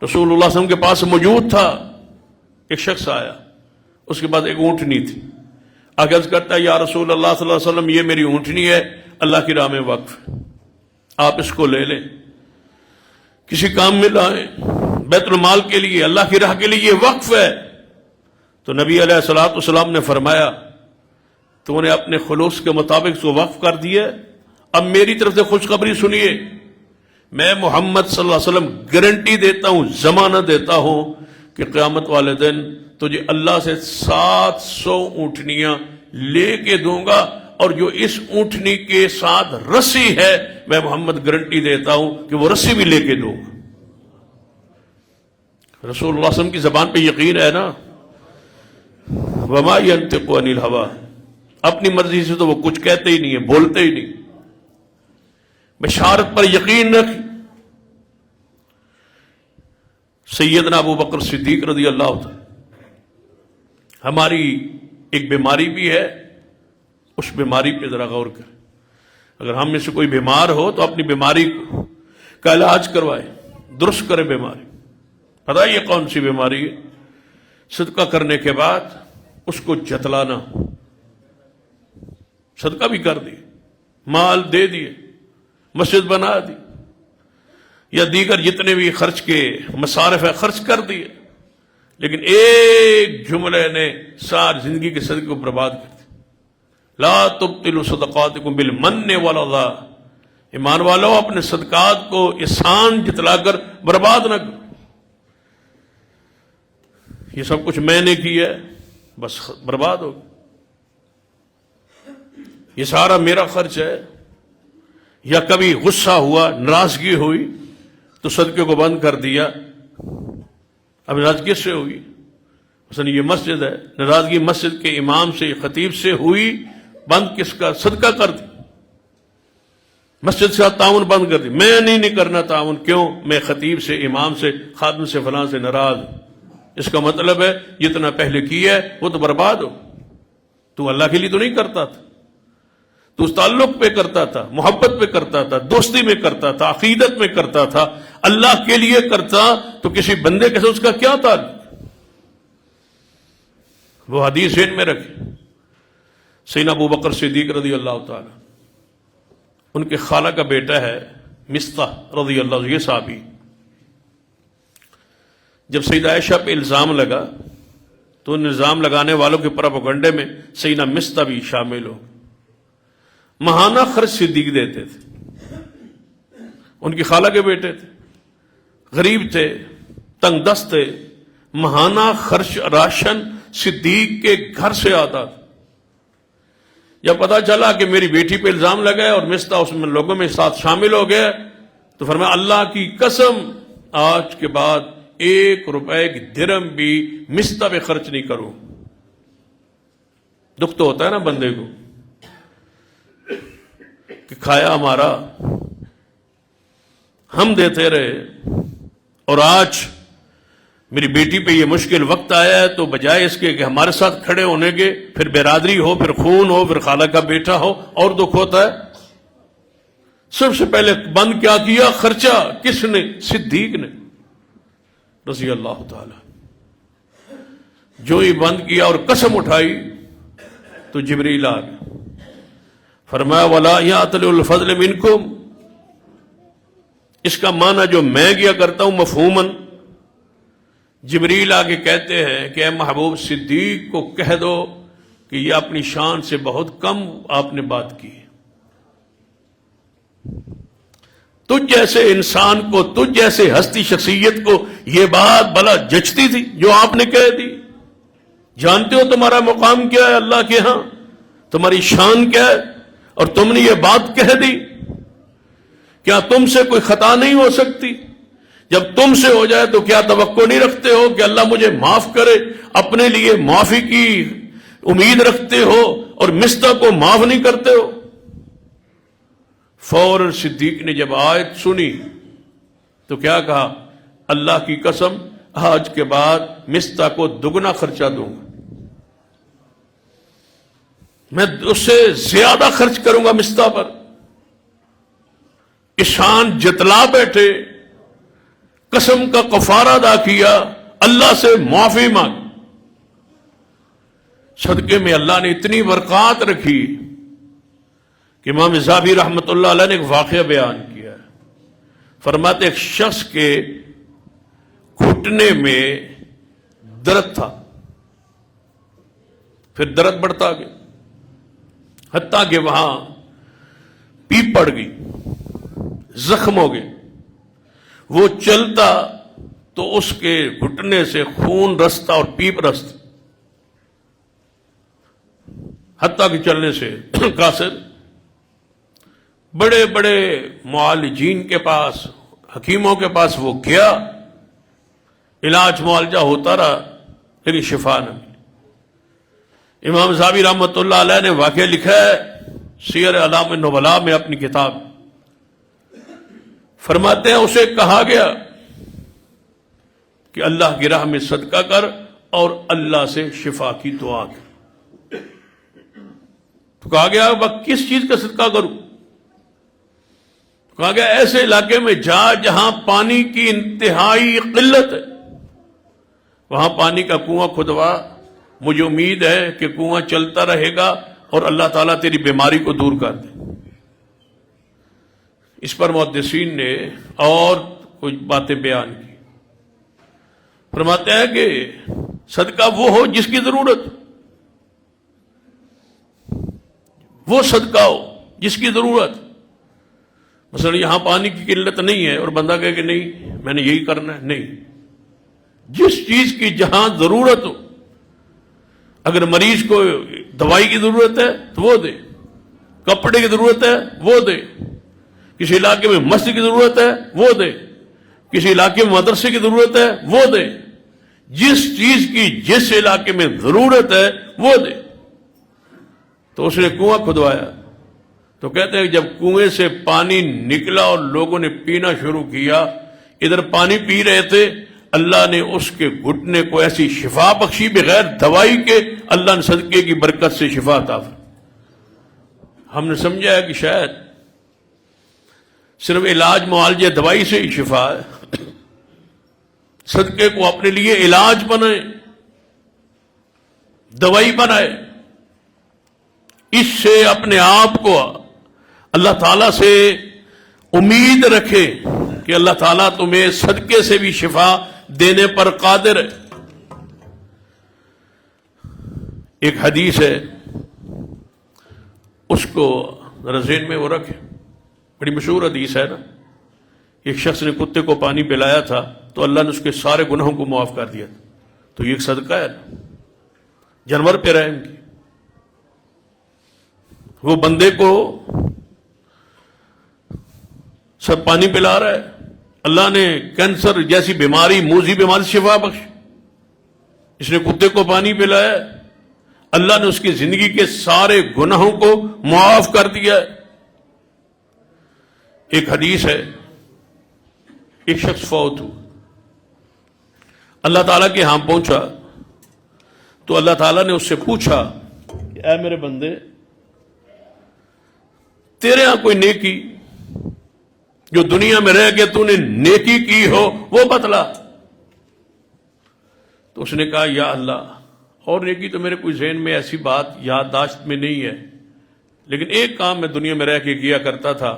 رسول اللہ صلی اللہ علیہ وسلم کے پاس موجود تھا، ایک شخص آیا، اس کے پاس ایک اونٹنی تھی، آگے عرض کرتا ہے یا رسول اللہ صلی اللہ علیہ وسلم یہ میری اونٹنی ہے، اللہ کی راہ میں وقف ہے، آپ اس کو لے لیں، کسی کام میں لائیں، بیت المال کے لیے، اللہ کی راہ کے لیے یہ وقف ہے۔ تو نبی علیہ الصلوۃ والسلام نے فرمایا تو انہیں اپنے خلوص کے مطابق اس کو وقف کر دیا، اب میری طرف سے خوشخبری سنیے، میں محمد صلی اللہ علیہ وسلم گارنٹی دیتا ہوں، ضمانت دیتا ہوں کہ قیامت والے دن تجھے اللہ سے 700 اونٹنیاں لے کے دوں گا، اور جو اس اونٹنی کے ساتھ رسی ہے میں محمد گارنٹی دیتا ہوں کہ وہ رسی بھی لے کے دوں گا۔ رسول اللہ صلی اللہ علیہ وسلم کی زبان پہ یقین ہے نا، وما ينطق عن الهوى، اپنی مرضی سے تو وہ کچھ کہتے ہی نہیں ہے، بولتے ہی نہیں، بشارت پر یقین رکھ۔ سیدنا ابو بکر صدیق رضی اللہ عنہ، ہماری ایک بیماری بھی ہے، اس بیماری پہ ذرا غور کریں۔ اگر ہم میں سے کوئی بیمار ہو تو اپنی بیماری کا علاج کروائے، درست کرے بیماری۔ پتہ ہے یہ کون سی بیماری ہے؟ صدقہ کرنے کے بعد اس کو جتلانا، صدقہ بھی کر دیے، مال دے دیے، مسجد بنا دی، یا دیگر جتنے بھی خرچ کے مصارف ہے خرچ کر دیے، لیکن ایک جملے نے ساری زندگی کے صدقے کو برباد کر دیا۔ لا تبطلوا صدقاتکم بالمن والعطا، ایمان والو اپنے صدقات کو احسان جتلا کر برباد نہ کرو۔ یہ سب کچھ میں نے کیا ہے، بس برباد ہو، یہ سارا میرا خرچ ہے۔ یا کبھی غصہ ہوا، ناراضگی ہوئی تو صدقے کو بند کر دیا، اب ناراضگی سے ہوئی، مثلا یہ مسجد ہے، ناراضگی مسجد کے امام سے، خطیب سے ہوئی، بند کس کا؟ صدقہ کر دی، مسجد سے تعاون بند کر دی، میں نہیں کرنا تعاون، کیوں؟ میں خطیب سے، امام سے، خادم سے، فلاں سے ناراض ہوں۔ اس کا مطلب ہے جتنا پہلے کیا ہے وہ تو برباد ہو، تو اللہ کے لیے تو نہیں کرتا تھا، تو اس تعلق پہ کرتا تھا، محبت پہ کرتا تھا، دوستی میں کرتا تھا، عقیدت میں کرتا تھا، اللہ کے لیے کرتا تو کسی بندے کے ساتھ اس کا کیا تعلق؟ وہ حدیث ذہن میں رکھے۔ سیدنا ابو بکر صدیق رضی اللہ تعالی، ان کے خالہ کا بیٹا ہے مصطح رضی اللہ عنہ، یہ صحابی، جب سیدہ عائشہ پہ الزام لگا تو ان الزام لگانے والوں کے پروپیگنڈے میں سیدنا مصطح بھی شامل ہو، ماہانہ خرچ صدیق دیتے تھے، ان کی خالہ کے بیٹے تھے، غریب تھے، تنگ دست تھے، ماہانہ خرچ راشن صدیق کے گھر سے آتا تھا۔ جب پتا چلا کہ میری بیٹی پہ الزام لگا اور مصطح اس میں لوگوں میں ساتھ شامل ہو گیا تو فرمایا اللہ کی قسم آج کے بعد 1 روپے کی درہم بھی مصطح پہ خرچ نہیں کروں۔ دکھ تو ہوتا ہے نا بندے کو کہ کھایا ہمارا، ہم دیتے رہے، اور آج میری بیٹی پہ یہ مشکل وقت آیا ہے تو بجائے اس کے کہ ہمارے ساتھ کھڑے ہونے کے، پھر برادری ہو، پھر خون ہو، پھر خالہ کا بیٹا ہو، اور دکھ ہوتا ہے۔ سب سے پہلے بند کیا کیا؟ خرچہ کس نے؟ صدیق نے رضی اللہ تعالی۔ جو ہی بند کیا اور قسم اٹھائی تو جبریل آ گیا، فرمایا وَلَا يَأْتَلِ الْفَضْلِ مِنْكُمْ، اس کا معنی جو میں کیا کرتا ہوں مفہوماً، جبریل آگے کہتے ہیں کہ اے محبوب صدیق کو کہہ دو کہ یہ اپنی شان سے بہت کم آپ نے بات کی، تجھ جیسے انسان کو، تجھ جیسے ہستی شخصیت کو یہ بات بلا جچتی تھی جو آپ نے کہہ دی؟ جانتے ہو تمہارا مقام کیا ہے اللہ کے ہاں، تمہاری شان کیا ہے؟ اور تم نے یہ بات کہہ دی، کیا تم سے کوئی خطا نہیں ہو سکتی؟ جب تم سے ہو جائے تو کیا توقع نہیں رکھتے ہو کہ اللہ مجھے معاف کرے؟ اپنے لیے معافی کی امید رکھتے ہو اور مصطفیٰ کو معاف نہیں کرتے ہو؟ فوراً صدیق نے جب آیت سنی تو کیا کہا؟ اللہ کی قسم آج کے بعد مصطفیٰ کو دگنا خرچہ دوں گا، میں اس سے زیادہ خرچ کروں گا مصطفیٰ پر۔ شان جتلا بیٹھے، قسم کا کفارہ ادا کیا، اللہ سے معافی مانگ۔ صدقے میں اللہ نے اتنی برکات رکھی کہ امام ذہبی رحمۃ اللہ علیہ نے ایک واقعہ بیان کیا ہے۔ فرماتے ایک شخص کے گھٹنے میں درد تھا، پھر درد بڑھتا گیا حتیٰ کہ وہاں پیپ پڑ گئی، زخم ہو گئے۔ وہ چلتا تو اس کے گھٹنے سے خون رستا اور پیپ رستا، حتیٰ کہ چلنے سے قاصر۔ بڑے بڑے معالجین کے پاس، حکیموں کے پاس وہ گیا، علاج معالجہ ہوتا رہا لیکن شفا نہ ملی۔ امام ذہبی رحمۃ اللہ علیہ نے واقعہ لکھا ہے سیر اعلام النبلاء میں اپنی کتاب، فرماتے ہیں اسے کہا گیا کہ اللہ کی راہ میں صدقہ کر اور اللہ سے شفا کی دعا کر۔ تو کہا گیا کس چیز کا صدقہ کروں؟ کہا گیا ایسے علاقے میں جا جہاں پانی کی انتہائی قلت ہے، وہاں پانی کا کنواں کھدوا، مجھے امید ہے کہ کنواں چلتا رہے گا اور اللہ تعالیٰ تیری بیماری کو دور کر دے۔ اس پر محدثین نے اور کچھ باتیں بیان کی۔ فرماتے ہیں کہ صدقہ وہ ہو جس کی ضرورت، وہ صدقہ ہو جس کی ضرورت۔ مثلا یہاں پانی کی قلت نہیں ہے اور بندہ کہے کہ نہیں میں نے یہی کرنا ہے، نہیں، جس چیز کی جہاں ضرورت ہو۔ اگر مریض کو دوائی کی ضرورت ہے تو وہ دے، کپڑے کی ضرورت ہے وہ دے، کسی علاقے میں مسجد کی ضرورت ہے وہ دے، کسی علاقے میں مدرسے کی ضرورت ہے وہ دے، جس چیز کی جس علاقے میں ضرورت ہے وہ دے۔ تو اس نے کنواں کھدوایا، تو کہتے ہیں جب کنویں سے پانی نکلا اور لوگوں نے پینا شروع کیا، ادھر پانی پی رہے تھے، اللہ نے اس کے گھٹنے کو ایسی شفا بخشی بغیر دوائی کے، اللہ نے صدقے کی برکت سے شفا عطا فرمائی۔ ہم نے سمجھا ہے کہ شاید صرف علاج معالجے دوائی سے ہی شفا ہے، صدقے کو اپنے لیے علاج بنائے، دوائی بنائے، اس سے اپنے آپ کو اللہ تعالیٰ سے امید رکھے کہ اللہ تعالیٰ تمہیں صدقے سے بھی شفا دینے پر قادر ہے۔ ایک حدیث ہے، اس کو ذرا ذہن میں وہ رکھے، بڑی مشہور حدیث ہے نا۔ ایک شخص نے کتے کو پانی پلایا تھا تو اللہ نے اس کے سارے گناہوں کو معاف کر دیا تھا، تو یہ ایک صدقہ ہے نا، جانور پہ رحم کی۔ وہ بندے کو سب پانی پلا رہا ہے، اللہ نے کینسر جیسی بیماری، موذی بیماری سے شفا بخش۔ اس نے کتے کو پانی پلایا، اللہ نے اس کی زندگی کے سارے گناہوں کو معاف کر دیا۔ ایک حدیث ہے، ایک شخص فوت ہوا، اللہ تعالیٰ کے ہاں پہنچا تو اللہ تعالیٰ نے اس سے پوچھا کہ اے میرے بندے، تیرے ہاں کوئی نیکی جو دنیا میں رہ کے تو نے نیکی کی ہو وہ بتلا۔ تو اس نے کہا یا اللہ، اور نیکی تو میرے کوئی ذہن میں ایسی بات یادداشت میں نہیں ہے، لیکن ایک کام میں دنیا میں رہ کے کیا کرتا تھا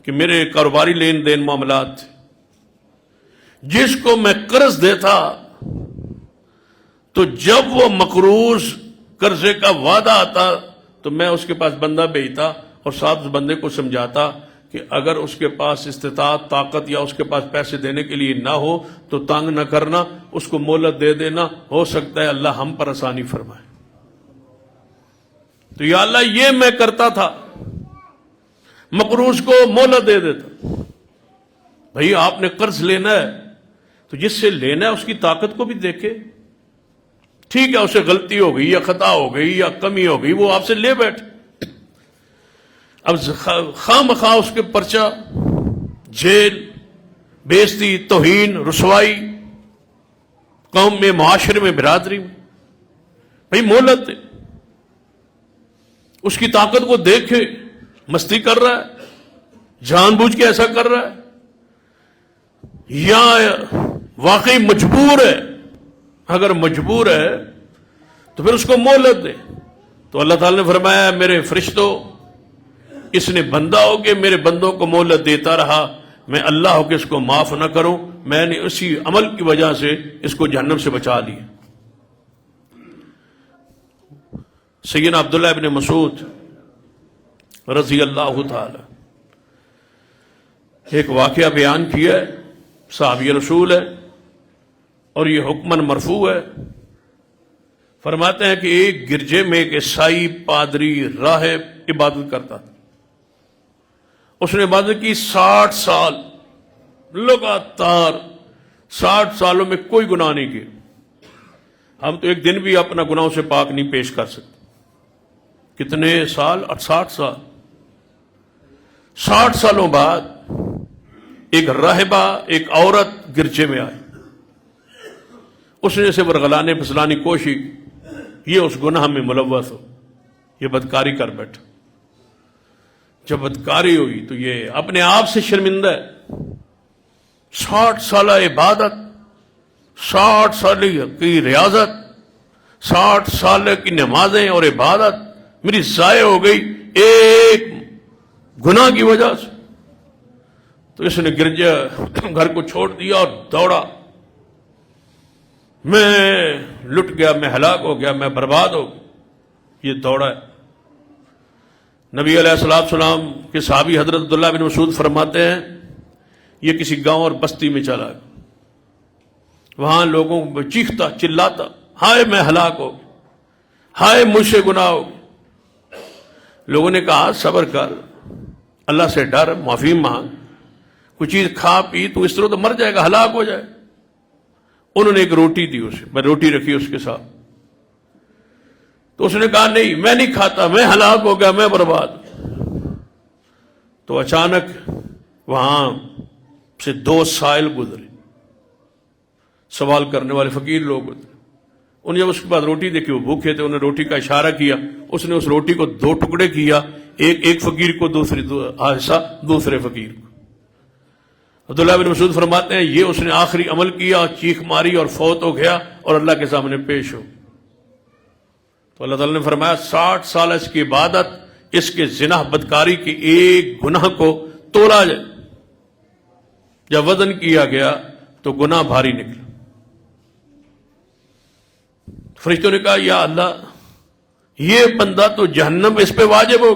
کہ میرے کاروباری لین دین معاملات تھے، جس کو میں قرض دیتا تو جب وہ مقروض قرضے کا وعدہ آتا تو میں اس کے پاس بندہ بھیجتا اور ساتھ اس بندے کو سمجھاتا کہ اگر اس کے پاس استطاعت، طاقت یا اس کے پاس پیسے دینے کے لیے نہ ہو تو تنگ نہ کرنا، اس کو مہلت دے دینا، ہو سکتا ہے اللہ ہم پر آسانی فرمائے۔ تو یا اللہ یہ میں کرتا تھا، مقروض کو مہلت دے دیتا. بھائی آپ نے قرض لینا ہے تو جس سے لینا ہے اس کی طاقت کو بھی دیکھے. ٹھیک ہے اسے غلطی ہو گئی یا خطا ہو گئی یا کمی ہو گئی، وہ آپ سے لے بیٹھ. اب خواہ مخواہ اس کے پرچہ، جیل، بےزتی، توہین، رسوائی، قوم میں، معاشرے میں، برادری میں. بھائی مہلت دے، اس کی طاقت کو دیکھے. مستی کر رہا ہے، جان بوجھ کے ایسا کر رہا ہے یا واقعی مجبور ہے؟ اگر مجبور ہے تو پھر اس کو مہلت دے. تو اللہ تعالی نے فرمایا میرے فرشتوں، اس نے بندہ ہو کے میرے بندوں کو مہلت دیتا رہا، میں اللہ ہو کے اس کو معاف نہ کروں، میں نے اسی عمل کی وجہ سے اس کو جہنم سے بچا لیا. سیدنا عبداللہ ابن مسعود رضی اللہ تعالی ایک واقعہ بیان کیا ہے، صحابی رسول ہے اور یہ حکماً مرفوع ہے. فرماتے ہیں کہ ایک گرجے میں ایک عیسائی پادری راہب عبادت کرتا تھا. اس نے عبادت کی 60 سال لگاتار، 60 سالوں میں کوئی گناہ نہیں کیا. ہم تو ایک دن بھی اپنا گناہوں سے پاک نہیں پیش کر سکتے. کتنے سال؟ 60 سال. 60 سالوں بعد ایک راہبہ، ایک عورت گرجے میں آئی. اس نے اسے ورغلانے پھسلانے کی کوشش، یہ اس گناہ میں ملوث ہو، یہ بدکاری کر بیٹھا. جب بدکاری ہوئی تو یہ اپنے آپ سے شرمندہ ہے. 60 سالہ عبادت، 60 سال کی ریاضت، 60 سال کی نمازیں اور عبادت میری ضائع ہو گئی ایک گناہ کی وجہ سے. تو اس نے گرجا گھر کو چھوڑ دیا اور دوڑا. میں لٹ گیا، میں ہلاک ہو گیا، میں برباد ہو گیا. یہ دوڑا ہے. نبی علیہ السلام کے صحابی حضرت عبداللہ بن مسعود فرماتے ہیں یہ کسی گاؤں اور بستی میں چلا گیا. وہاں لوگوں کو چیختا چلاتا، ہائے میں ہلاک ہو گیا، ہائے مجھ سے گناہ ہو گیا. لوگوں نے کہا صبر کر، اللہ سے ڈر، معافی مانگ، کچھ چیز کھا پی، تو اس طرح تو مر جائے گا، ہلاک ہو جائے. انہوں نے ایک روٹی دی اسے، میں روٹی رکھی اس کے ساتھ. تو اس نے کہا نہیں میں نہیں کھاتا، میں ہلاک ہو گیا، میں برباد. تو اچانک وہاں سے 2 سائل گزرے، سوال کرنے والے فقیر لوگ گزرے. انہیں جب اس کے بعد روٹی دیکھی، وہ بھوکے تھے، انہوں نے روٹی کا اشارہ کیا. اس نے اس روٹی کو 2 ٹکڑے کیا، ایک فقیر کو، حصہ دوسرے فقیر کو. عبداللہ بن مسعود فرماتے ہیں یہ اس نے آخری عمل کیا، چیخ ماری اور فوت ہو گیا اور اللہ کے سامنے پیش ہو. تو اللہ تعالیٰ نے فرمایا 60 سال اس کی عبادت، اس کے زنا بدکاری کے ایک گناہ کو تولا جائے. جب وزن کیا گیا تو گناہ بھاری نکلا. فرشتوں نے کہا یا اللہ یہ بندہ تو جہنم اس پہ واجب ہو،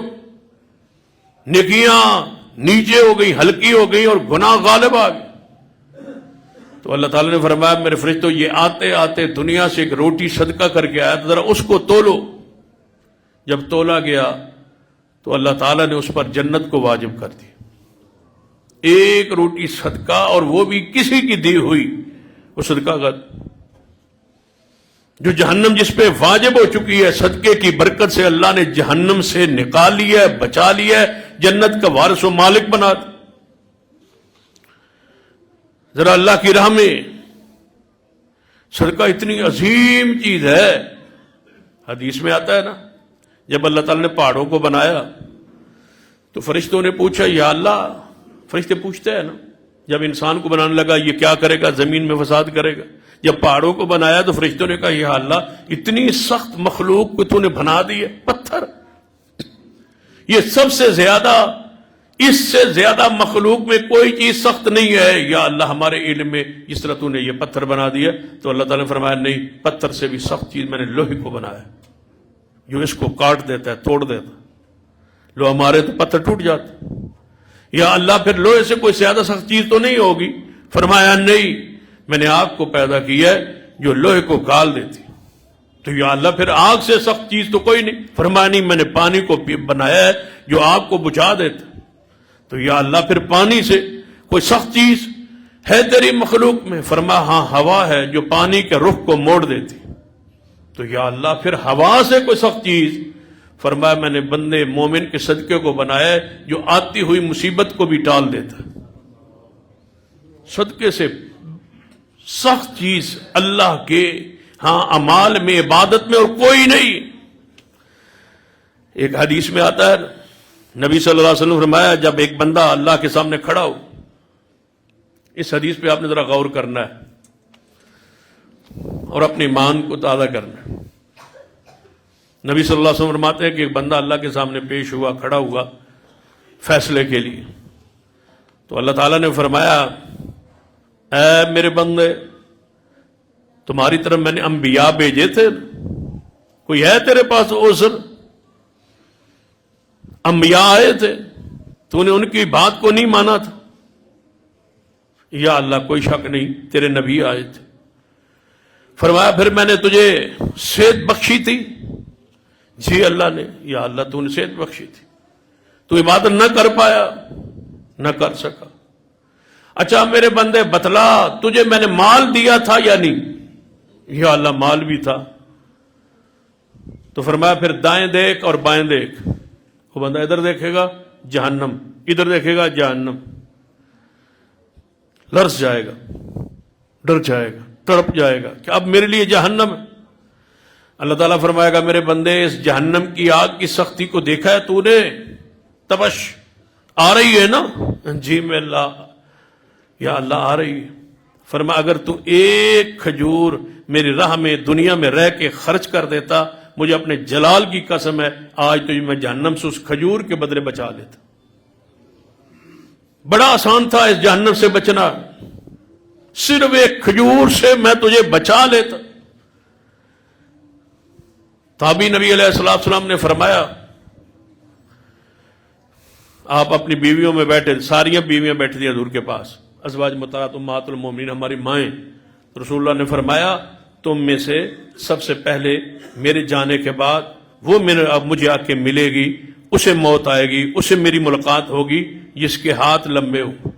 نیکیاں نیچے ہو گئی، ہلکی ہو گئی اور گناہ غالب آ گئے. تو اللہ تعالیٰ نے فرمایا میرے فرشتوں یہ آتے آتے دنیا سے ایک روٹی صدقہ کر کے آیا، ذرا اس کو تولو. جب تولا گیا تو اللہ تعالیٰ نے اس پر جنت کو واجب کر دی. ایک روٹی صدقہ، اور وہ بھی کسی کی دی ہوئی، وہ صدقہ کر جو جہنم جس پہ واجب ہو چکی ہے، صدقے کی برکت سے اللہ نے جہنم سے نکال لیا ہے، بچا لیا ہے، جنت کا وارث و مالک بنا دیا. ذرا اللہ کی راہ میں صدقہ اتنی عظیم چیز ہے. حدیث میں آتا ہے نا، جب اللہ تعالیٰ نے پہاڑوں کو بنایا تو فرشتوں نے پوچھا یا اللہ، فرشتے پوچھتے ہیں نا جب انسان کو بنانے لگا یہ کیا کرے گا، زمین میں فساد کرے گا. جب پہاڑوں کو بنایا تو فرشتوں نے کہا یا اللہ اتنی سخت مخلوق کو تو نے بنا دی ہے، پتھر، یہ سب سے زیادہ، اس سے زیادہ مخلوق میں کوئی چیز سخت نہیں ہے. یا اللہ ہمارے علم میں جس طرح تو نے یہ پتھر بنا دیا. تو اللہ تعالیٰ نے فرمایا نہیں، پتھر سے بھی سخت چیز میں نے لوہے کو بنایا جو اس کو کاٹ دیتا ہے، توڑ دیتا. لو ہمارے تو پتھر ٹوٹ جاتے. یا اللہ پھر لوہے سے کوئی زیادہ سخت چیز تو نہیں ہوگی. فرمایا نہیں، میں نے آگ کو پیدا کیا ہے جو لوہے کو گال دیتی. تو یا اللہ پھر آگ سے سخت چیز تو کوئی نہیں. فرمایا نہیں، میں نے پانی کو بنایا ہے جو آگ کو بجھا دیتا. تو یا اللہ پھر پانی سے کوئی سخت چیز ہے تیری مخلوق میں؟ فرمایا ہاں، ہوا ہے جو پانی کے رخ کو موڑ دیتی. تو یا اللہ پھر ہوا سے کوئی سخت چیز؟ فرمایا میں نے بندے مومن کے صدقے کو بنایا ہے جو آتی ہوئی مصیبت کو بھی ٹال دیتا. صدقے سے سخت چیز اللہ کے ہاں اعمال میں، عبادت میں اور کوئی نہیں. ایک حدیث میں آتا ہے، نبی صلی اللہ علیہ وسلم فرمایا جب ایک بندہ اللہ کے سامنے کھڑا ہو، اس حدیث پہ آپ نے ذرا غور کرنا ہے اور اپنے ایمان کو تازہ کرنا ہے. نبی صلی اللہ علیہ وسلم فرماتے ہیں کہ ایک بندہ اللہ کے سامنے پیش ہوا، کھڑا ہوا فیصلے کے لیے. تو اللہ تعالیٰ نے فرمایا اے میرے بندے، تمہاری طرف میں نے انبیاء بھیجے تھے، کوئی ہے تیرے پاس عذر؟ انبیاء آئے تھے، تو نے ان کی بات کو نہیں مانا تھا. یا اللہ کوئی شک نہیں، تیرے نبی آئے تھے. فرمایا پھر میں نے تجھے صحت بخشی تھی؟ جی اللہ نے. یا اللہ تو نے صحت بخشی تھی، تو عبادت نہ کر پایا، نہ کر سکا. اچھا میرے بندے بتلا، تجھے میں نے مال دیا تھا یا نہیں؟ یا اللہ مال بھی تھا. تو فرمایا پھر دائیں دیکھ اور بائیں دیکھ. وہ بندہ ادھر دیکھے گا جہنم، ادھر دیکھے گا جہنم، لرز جائے گا، ڈر جائے گا، تڑپ جائے گا کہ اب میرے لیے جہنم ہے. اللہ تعالیٰ فرمائے گا میرے بندے اس جہنم کی آگ کی سختی کو دیکھا ہے تو نے؟ تبش آ رہی ہے نا؟ جی میں اللہ، یا اللہ آ رہی ہے. فرمایا اگر تو ایک کھجور میری راہ میں دنیا میں رہ کے خرچ کر دیتا، مجھے اپنے جلال کی قسم ہے آج تجھے میں جہنم سے اس کھجور کے بدلے بچا لیتا. بڑا آسان تھا اس جہنم سے بچنا، صرف ایک کھجور سے میں تجھے بچا لیتا. تابعی نبی علیہ السلام نے فرمایا آپ اپنی بیویوں میں بیٹھے، ساریاں بیویاں بیٹھی تھیں حضور کے پاس، ازواج مطہرات امہات المومنین، ہماری مائیں. رسول اللہ نے فرمایا تم میں سے سب سے پہلے میرے جانے کے بعد وہ مجھے آ کے ملے گی، اسے موت آئے گی، اسے میری ملاقات ہوگی جس کے ہاتھ لمبے ہوں.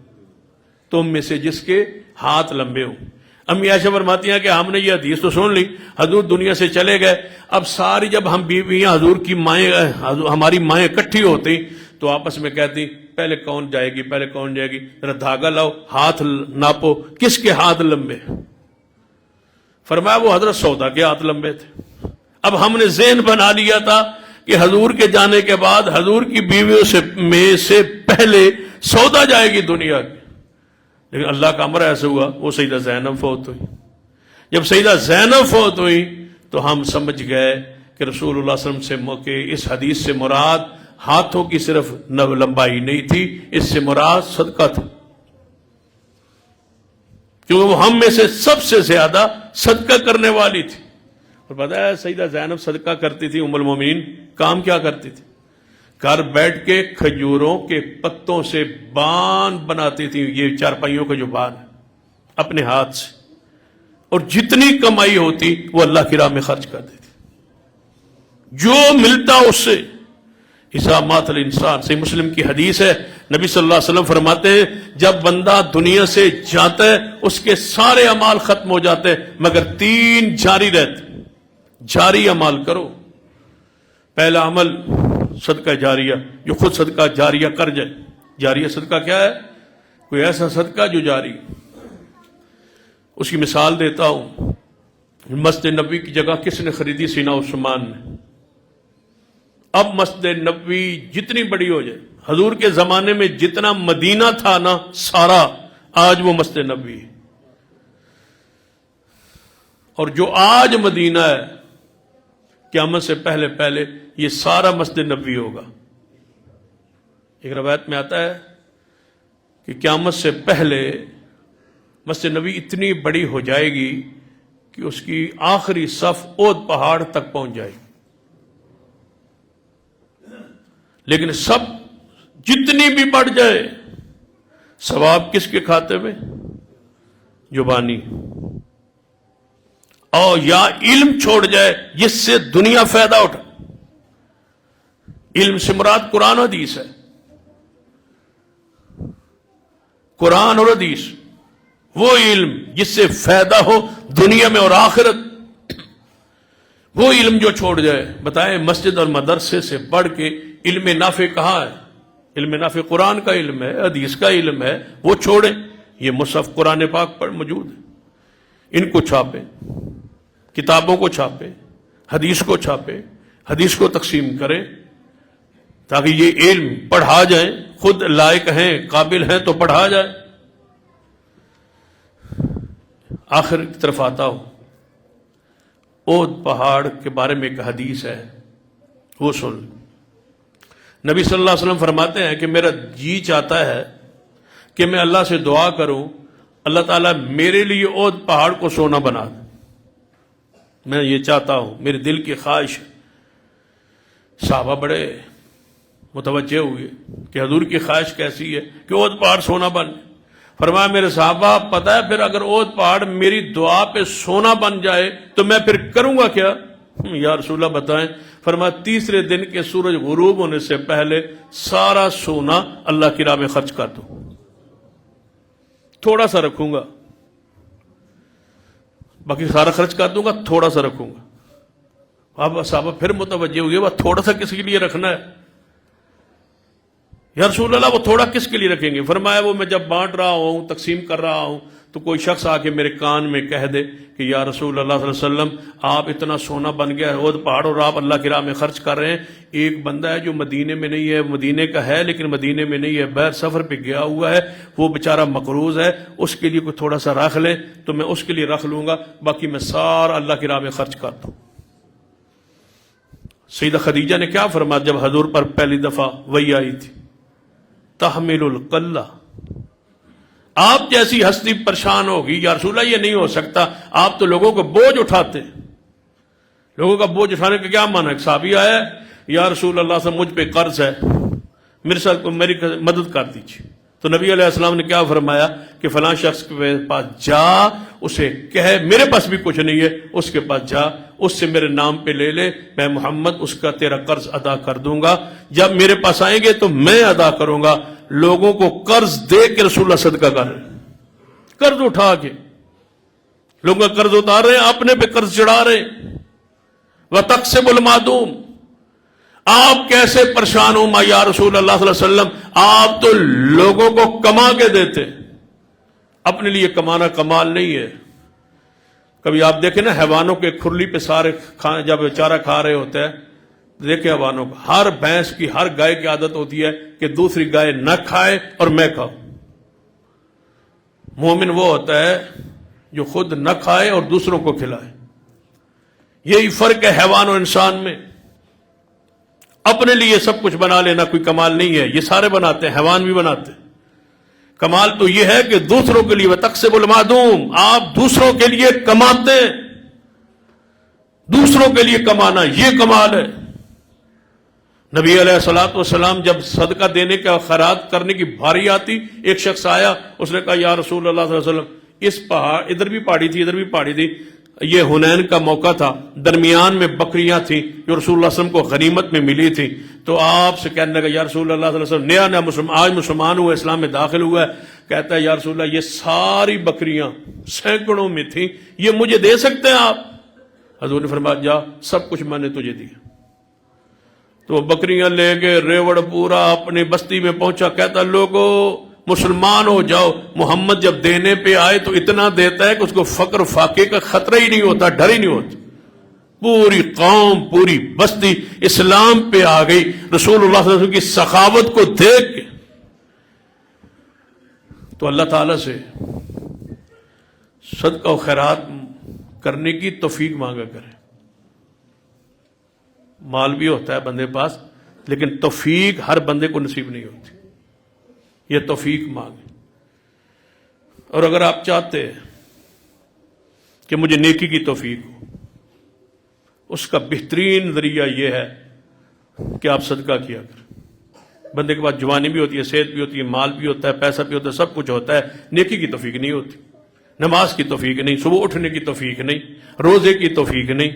تم میں سے جس کے ہاتھ لمبے ہوں. امی عائشہ فرماتی ہیں کہ ہم نے یہ حدیث تو سن لی، حضور دنیا سے چلے گئے، اب ساری جب ہم بیویاں حضور کی مائیں، ہماری مائیں اکٹھی ہوتی تو آپس میں کہتی پہلے کون جائے گی، پہلے کون جائے گی، ذرا دھاگا لاؤ، ہاتھ ناپو کس کے ہاتھ لمبے. فرمایا وہ حضرت سودا کے ہاتھ لمبے تھے. اب ہم نے ذہن بنا لیا تھا کہ حضور کے جانے کے بعد حضور کی بیویوں میں سے پہلے سودا جائے گی دنیا کی. لیکن اللہ کا امر ایسا ہوا، وہ سیدہ زینب فوت ہوئی. جب سیدہ زینب فوت ہوئی تو ہم سمجھ گئے کہ رسول اللہ صلی اللہ علیہ وسلم سے اس حدیث سے مراد ہاتھوں کی صرف لمبائی نہیں تھی، اس سے مراد صدقہ تھا، کیونکہ وہ ہم میں سے سب سے زیادہ صدقہ کرنے والی تھی. اور پتہ ہے سیدہ زینب صدقہ کرتی تھی، ام المومنین کام کیا کرتی تھی؟ گھر بیٹھ کے کھجوروں کے پتوں سے بان بناتی تھی، یہ چارپائیوں کا جو بان ہے، اپنے ہاتھ سے، اور جتنی کمائی ہوتی وہ اللہ کی راہ میں خرچ کر دیتی. جو ملتا اس سے حساب مات الانسان. صحیح مسلم کی حدیث ہے، نبی صلی اللہ علیہ وسلم فرماتے ہیں جب بندہ دنیا سے جاتا ہے اس کے سارے اعمال ختم ہو جاتے ہیں مگر 3 جاری رہتے. جاری اعمال کرو. پہلا عمل صدقہ جاریہ، جو خود صدقہ جاریہ کر جائے. جاریہ صدقہ کیا ہے؟ کوئی ایسا صدقہ جو جاری. اس کی مثال دیتا ہوں، مسجد نبوی کی جگہ کس نے خریدی؟ سینا عثمان نے. اب مسجد نبوی جتنی بڑی ہو جائے، حضور کے زمانے میں جتنا مدینہ تھا نا سارا، آج وہ مسجد نبوی ہے. اور جو آج مدینہ ہے قیامت سے پہلے پہلے یہ سارا مسجد نبوی ہوگا. ایک روایت میں آتا ہے کہ قیامت سے پہلے مسجد نبوی اتنی بڑی ہو جائے گی کہ اس کی آخری صف اود پہاڑ تک پہنچ جائے گی. لیکن سب جتنی بھی بڑھ جائے، ثواب کس کے کھاتے میں؟ جو بانی. اور یا علم چھوڑ جائے جس سے دنیا فائدہ اٹھا. علم سے مراد قرآن و حدیث ہے. قرآن اور حدیث، وہ علم جس سے فائدہ ہو دنیا میں اور آخرت، وہ علم جو چھوڑ جائے. بتائیں مسجد اور مدرسے سے بڑھ کے علم نافع کہاں ہے؟ علم نافع قرآن کا علم ہے، حدیث کا علم ہے، وہ چھوڑیں. یہ مصحف قرآن پاک پر موجود ہے، ان کو چھاپیں، کتابوں کو چھاپیں، حدیث کو چھاپیں، حدیث کو تقسیم کریں تاکہ یہ علم پڑھا جائے. خود لائق ہیں، قابل ہیں تو پڑھا جائے. آخر کی طرف آتا ہوں. اود پہاڑ کے بارے میں ایک حدیث ہے، وہ سن. نبی صلی اللہ علیہ وسلم فرماتے ہیں کہ میرا جی چاہتا ہے کہ میں اللہ سے دعا کروں اللہ تعالیٰ میرے لیے اود پہاڑ کو سونا بنا دے. میں یہ چاہتا ہوں، میرے دل کی خواہش ہے. صحابہ بڑے متوجہ ہوئے کہ حضور کی خواہش کیسی ہے کہ اود پہاڑ سونا بن. فرمایا میرے صحابہ پتہ ہے پھر اگر اود پہاڑ میری دعا پہ سونا بن جائے تو میں پھر کروں گا کیا؟ یا رسول اللہ بتائیں. فرمایا تیسرے دن کے سورج غروب ہونے سے پہلے سارا سونا اللہ کی راہ میں خرچ کر دو. تھوڑا سا رکھوں گا، باقی سارا خرچ کر دوں گا، تھوڑا سا رکھوں گا. اب صحابہ پھر متوجہ ہوئے وہ تھوڑا سا کس کے لیے رکھنا ہے؟ یا رسول اللہ وہ تھوڑا کس کے لیے رکھیں گے؟ فرمایا وہ میں جب بانٹ رہا ہوں، تقسیم کر رہا ہوں تو کوئی شخص آ کے میرے کان میں کہہ دے کہ یا رسول اللہ صلی اللہ علیہ وسلم آپ اتنا سونا بن گیا ہے اود پہاڑ اور آپ اللہ کی راہ میں خرچ کر رہے ہیں. ایک بندہ ہے جو مدینے میں نہیں ہے، مدینے کا ہے لیکن مدینے میں نہیں ہے، بہر سفر پہ گیا ہوا ہے، وہ بیچارہ مقروض ہے، اس کے لیے کوئی تھوڑا سا رکھ لیں تو میں اس کے لیے رکھ لوں گا، باقی میں سارا اللہ کی راہ میں خرچ کر دوں. سیدہ خدیجہ نے کیا فرمایا جب حضور پر پہلی دفعہ وحی آئی تھی؟ تحمل القلہ. آپ جیسی ہستی پریشان ہوگی یا رسول اللہ یہ نہیں ہو سکتا، آپ تو لوگوں کو بوجھ اٹھاتے. لوگوں کا بوجھ اٹھانے کا کیا معنی ہے؟ ایک صحابی آیا یا رسول اللہ سے مجھ پہ قرض ہے، میرے ساتھ میری مدد کر دیجیے. تو نبی علیہ السلام نے کیا فرمایا کہ فلاں شخص کے پاس جا، اسے کہے میرے پاس بھی کچھ نہیں ہے، اس کے پاس جا، اس سے میرے نام پہ لے لے، میں محمد اس کا تیرا قرض ادا کر دوں گا. جب میرے پاس آئیں گے تو میں ادا کروں گا. لوگوں کو قرض دے کے رسول اللہ صدقہ کر رہے ہیں، قرض اٹھا کے لوگوں کا قرض اتار رہے ہیں، اپنے پہ قرض چڑھا رہے ہیں. وَتَقْسِمُ الْمَعْدُومَ. آپ کیسے پریشان ہوں میں یا رسول اللہ صلی اللہ علیہ وسلم، آپ تو لوگوں کو کما کے دیتے، اپنے لیے کمانا کمال نہیں ہے. کبھی آپ دیکھیں نا حیوانوں کے کھرلی پہ سارے جب چارہ کھا رہے ہوتے ہیں، دیکھیں حیوانوں کو، ہر بھینس کی ہر گائے کی عادت ہوتی ہے کہ دوسری گائے نہ کھائے اور میں کھاؤں. مومن وہ ہوتا ہے جو خود نہ کھائے اور دوسروں کو کھلائے. یہی فرق ہے حیوان اور انسان میں. اپنے لیے سب کچھ بنا لینا کوئی کمال نہیں ہے، یہ سارے بناتے ہیں، حیوان بھی بناتے ہیں. کمال تو یہ ہے کہ دوسروں کے لیے وَتَقْسِمُ الْمَعْدُومَ، آپ دوسروں کے لیے کماتے ہیں. دوسروں کے لیے کمانا یہ کمال ہے. نبی علیہ الصلوۃ والسلام جب صدقہ دینے کا خیرات کرنے کی بھاری آتی، ایک شخص آیا، اس نے کہا یا رسول اللہ صلی اللہ علیہ وسلم اس پہاڑ، ادھر بھی پہاڑی تھی ادھر بھی پہاڑی تھی، یہ حنین کا موقع تھا، درمیان میں بکریاں تھیں جو رسول اللہ صلی اللہ علیہ وسلم کو غنیمت میں ملی تھی. تو آپ سے کہنے لگا یا رسول اللہ صلی اللہ علیہ وسلم، نیا نیا آج مسلمان ہوا، اسلام میں داخل ہوا ہے، کہتا ہے یا رسول اللہ یہ ساری بکریاں سینکڑوں میں تھیں، یہ مجھے دے سکتے ہیں آپ؟ حضور نے فرمایا جا، سب کچھ میں نے تجھے دیا. تو وہ بکریاں لے کے ریوڑ پورا اپنی بستی میں پہنچا، کہتا لوگو مسلمان ہو جاؤ. محمد جب دینے پہ آئے تو اتنا دیتا ہے کہ اس کو فقر فاقے کا خطرہ ہی نہیں ہوتا، ڈر ہی نہیں ہوتا. پوری قوم پوری بستی اسلام پہ آ گئی رسول اللہ صلی اللہ علیہ وسلم کی سخاوت کو دیکھ کے. تو اللہ تعالیٰ سے صدقہ و خیرات کرنے کی توفیق مانگا کرے. مال بھی ہوتا ہے بندے پاس لیکن توفیق ہر بندے کو نصیب نہیں ہوتی، یہ توفیق مانگے. اور اگر آپ چاہتے ہیں کہ مجھے نیکی کی توفیق ہو، اس کا بہترین ذریعہ یہ ہے کہ آپ صدقہ کیا کریں. بندے کے پاس جوانی بھی ہوتی ہے، صحت بھی ہوتی ہے، مال بھی ہوتا ہے، پیسہ بھی ہوتا ہے، سب کچھ ہوتا ہے، نیکی کی توفیق نہیں ہوتی. نماز کی توفیق نہیں، صبح اٹھنے کی توفیق نہیں، روزے کی توفیق نہیں،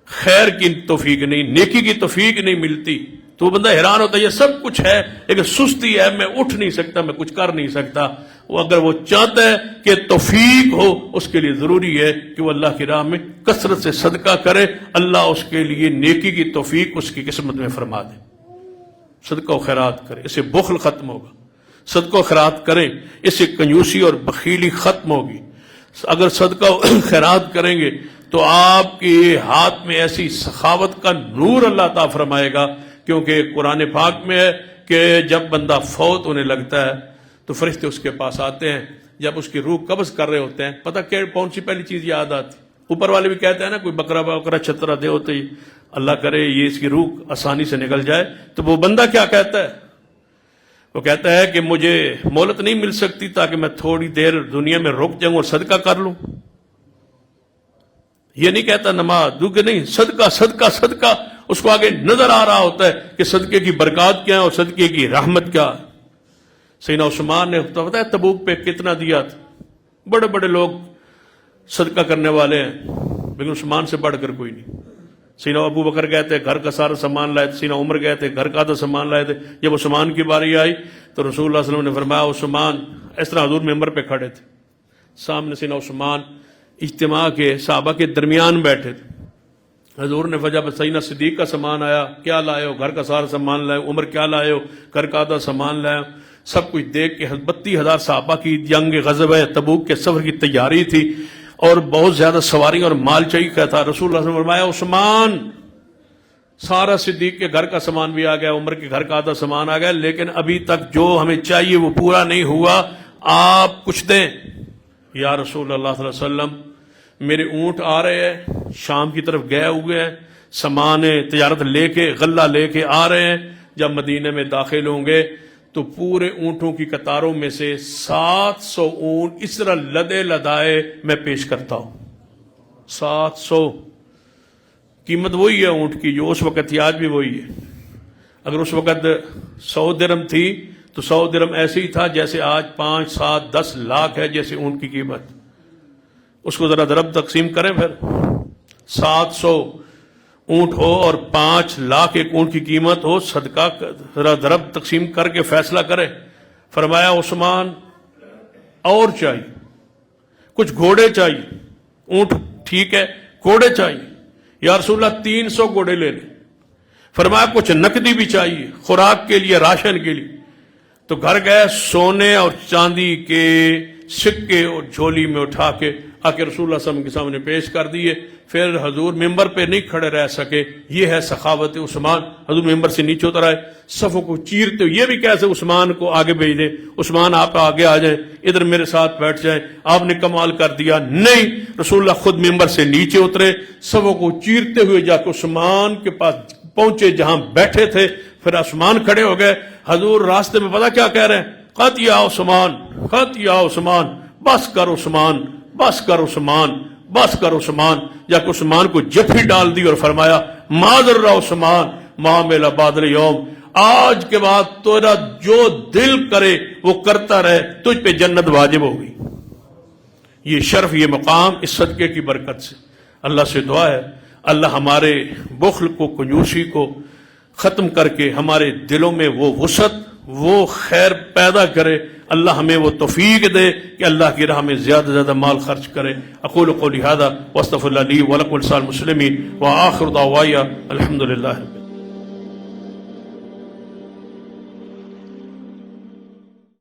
خیر کی توفیق نہیں، نیکی کی توفیق نہیں ملتی، تو وہ بندہ حیران ہوتا ہے یہ سب کچھ ہے لیکن سستی ہے، میں اٹھ نہیں سکتا، میں کچھ کر نہیں سکتا۔ وہ اگر وہ چاہتا ہے کہ توفیق ہو، اس کے لیے ضروری ہے کہ وہ اللہ کی راہ میں کثرت سے صدقہ کرے، اللہ اس کے لیے نیکی کی توفیق اس کی قسمت میں فرما دے۔ صدقہ و خیرات کرے، اس سے بخل ختم ہوگا۔ صدقہ و خیرات کریں، اس سے کنجوسی اور بخیلی ختم ہوگی۔ اگر صدقہ و خیرات کریں گے تو آپ کے ہاتھ میں ایسی سخاوت کا نور اللہ عطا فرمائے گا، کیونکہ قرآن پاک میں ہے کہ جب بندہ فوت ہونے لگتا ہے تو فرشتے اس کے پاس آتے ہیں، جب اس کی روح قبض کر رہے ہوتے ہیں، پتہ کون سی پہلی چیز یاد آتی؟ اوپر والے بھی کہتے ہیں نا، کوئی بکرا بکرا چھترا دے ہوتے ہی اللہ کرے یہ اس کی روح آسانی سے نکل جائے، تو وہ بندہ کیا کہتا ہے؟ وہ کہتا ہے کہ مجھے مہلت نہیں مل سکتی تاکہ میں تھوڑی دیر دنیا میں رک جاؤں اور صدقہ کر لوں۔ یہ نہیں کہتا نماز دو، نہیں، صدقہ صدقہ صدقہ۔ اس کو آگے نظر آ رہا ہوتا ہے کہ صدقے کی برکات کیا ہے اور صدقے کی رحمت کیا ہے۔ سیدنا عثمان نے پتہ ہے تبوک پہ کتنا دیا تھا؟ بڑے بڑے لوگ صدقہ کرنے والے ہیں لیکن عثمان سے بڑھ کر کوئی نہیں۔ سیدنا ابو بکر گئے تھے، گھر کا سارا سامان لائے تھے، سیدنا عمر گئے تھے، گھر کا آدھا سامان لائے تھے۔ جب عثمان کی باری آئی تو رسول اللہ صلی اللہ علیہ وسلم نے فرمایا عثمان، اس طرح حضور ممبر پہ کھڑے تھے، سامنے سیدنا عثمان اجتماع کے صحابہ کے درمیان بیٹھے تھے۔ حضور نے جب سیدنا صدیق کا سامان آیا، کیا لائے ہو؟ گھر کا سارا سامان لائے۔ عمر کیا لائے ہو؟ گھر کا آدھا سامان لائے۔ سب کچھ دیکھ کے 32,000 صحابہ کی جنگ غزوہ تبوک کے سفر کی تیاری تھی اور بہت زیادہ سواری اور مال چاہیے تھا۔ رسول اللہ صلی اللہ علیہ وسلم نے فرمایا عثمان، سارا صدیق کے گھر کا سامان بھی آ گیا، عمر کے گھر کا آدھا سامان آ گیا، لیکن ابھی تک جو ہمیں چاہیے وہ پورا نہیں ہوا، آپ کچھ دیں۔ یا رسول اللہ صلی اللہ علیہ وسلم، میرے اونٹ آ رہے ہیں، شام کی طرف گئے ہوئے ہیں، سامان تجارت لے کے، غلہ لے کے آ رہے ہیں، جب مدینے میں داخل ہوں گے تو پورے اونٹوں کی قطاروں میں سے 700 اونٹ اس طرح لدے لدائے میں پیش کرتا ہوں۔ 700 قیمت وہی ہے اونٹ کی جو اس وقت تھی، آج بھی وہی ہے۔ اگر اس وقت 100 درہم تھی تو 100 درہم ایسے ہی تھا جیسے آج 5، 7، 10 لاکھ ہے جیسے اونٹ کی قیمت۔ اس کو ذرا ضرب تقسیم کریں، پھر 700 اونٹ ہو اور 5 لاکھ ایک اونٹ کی قیمت ہو، صدقہ ذرا ضرب تقسیم کر کے فیصلہ کرے۔ فرمایا عثمان اور چاہیے، کچھ گھوڑے چاہیے، اونٹ ٹھیک ہے، گھوڑے چاہیے۔ یا رسول اللہ 300 گھوڑے لے لیں۔ فرمایا کچھ نقدی بھی چاہیے، خوراک کے لیے، راشن کے لیے۔ تو گھر گئے، سونے اور چاندی کے سکے اور جھولی میں اٹھا کے آ کے رسول اللہ صلی اللہ علیہ وسلم کے سامنے پیش کر دیے۔ پھر حضور ممبر پہ نہیں کھڑے رہ سکے، یہ ہے سخاوت عثمان۔ حضور ممبر سے نیچے اتر آئے، صفوں کو چیرتے ہوئے، یہ بھی کیسے عثمان کو آگے بھیج دیں، عثمان آپ آگے آ جائیں، ادھر میرے ساتھ بیٹھ جائیں، آپ نے کمال کر دیا۔ نہیں، رسول اللہ خود ممبر سے نیچے اترے، صفوں کو چیرتے ہوئے جا کے عثمان کے پاس پہنچے جہاں بیٹھے تھے۔ پھر عثمان کھڑے ہو گئے، حضور راستے میں پتہ کیا کہہ رہے ہیں؟ قط یا عثمان، قط یا عثمان، بس کر عثمان، بس کر عثمان، بس کر عثمان۔ جا کے عثمان کو جفی ڈال دی اور فرمایا معذر عثمان ما مل بعد اليوم، آج کے بعد تیرا جو دل کرے وہ کرتا رہے، تجھ پہ جنت واجب ہوگی۔ یہ شرف، یہ مقام اس صدقے کی برکت سے۔ اللہ سے دعا ہے اللہ ہمارے بخل کو، کنجوسی کو ختم کر کے ہمارے دلوں میں وہ وسعت، وہ خیر پیدا کرے۔ اللہ ہمیں وہ توفیق دے کہ اللہ کی راہ میں زیادہ سے زیادہ مال خرچ کرے۔ اقول قولی ھذا واستغفر اللہ لی ولکم ولسائر المسلمین وآخر دعوایا الحمدللہ۔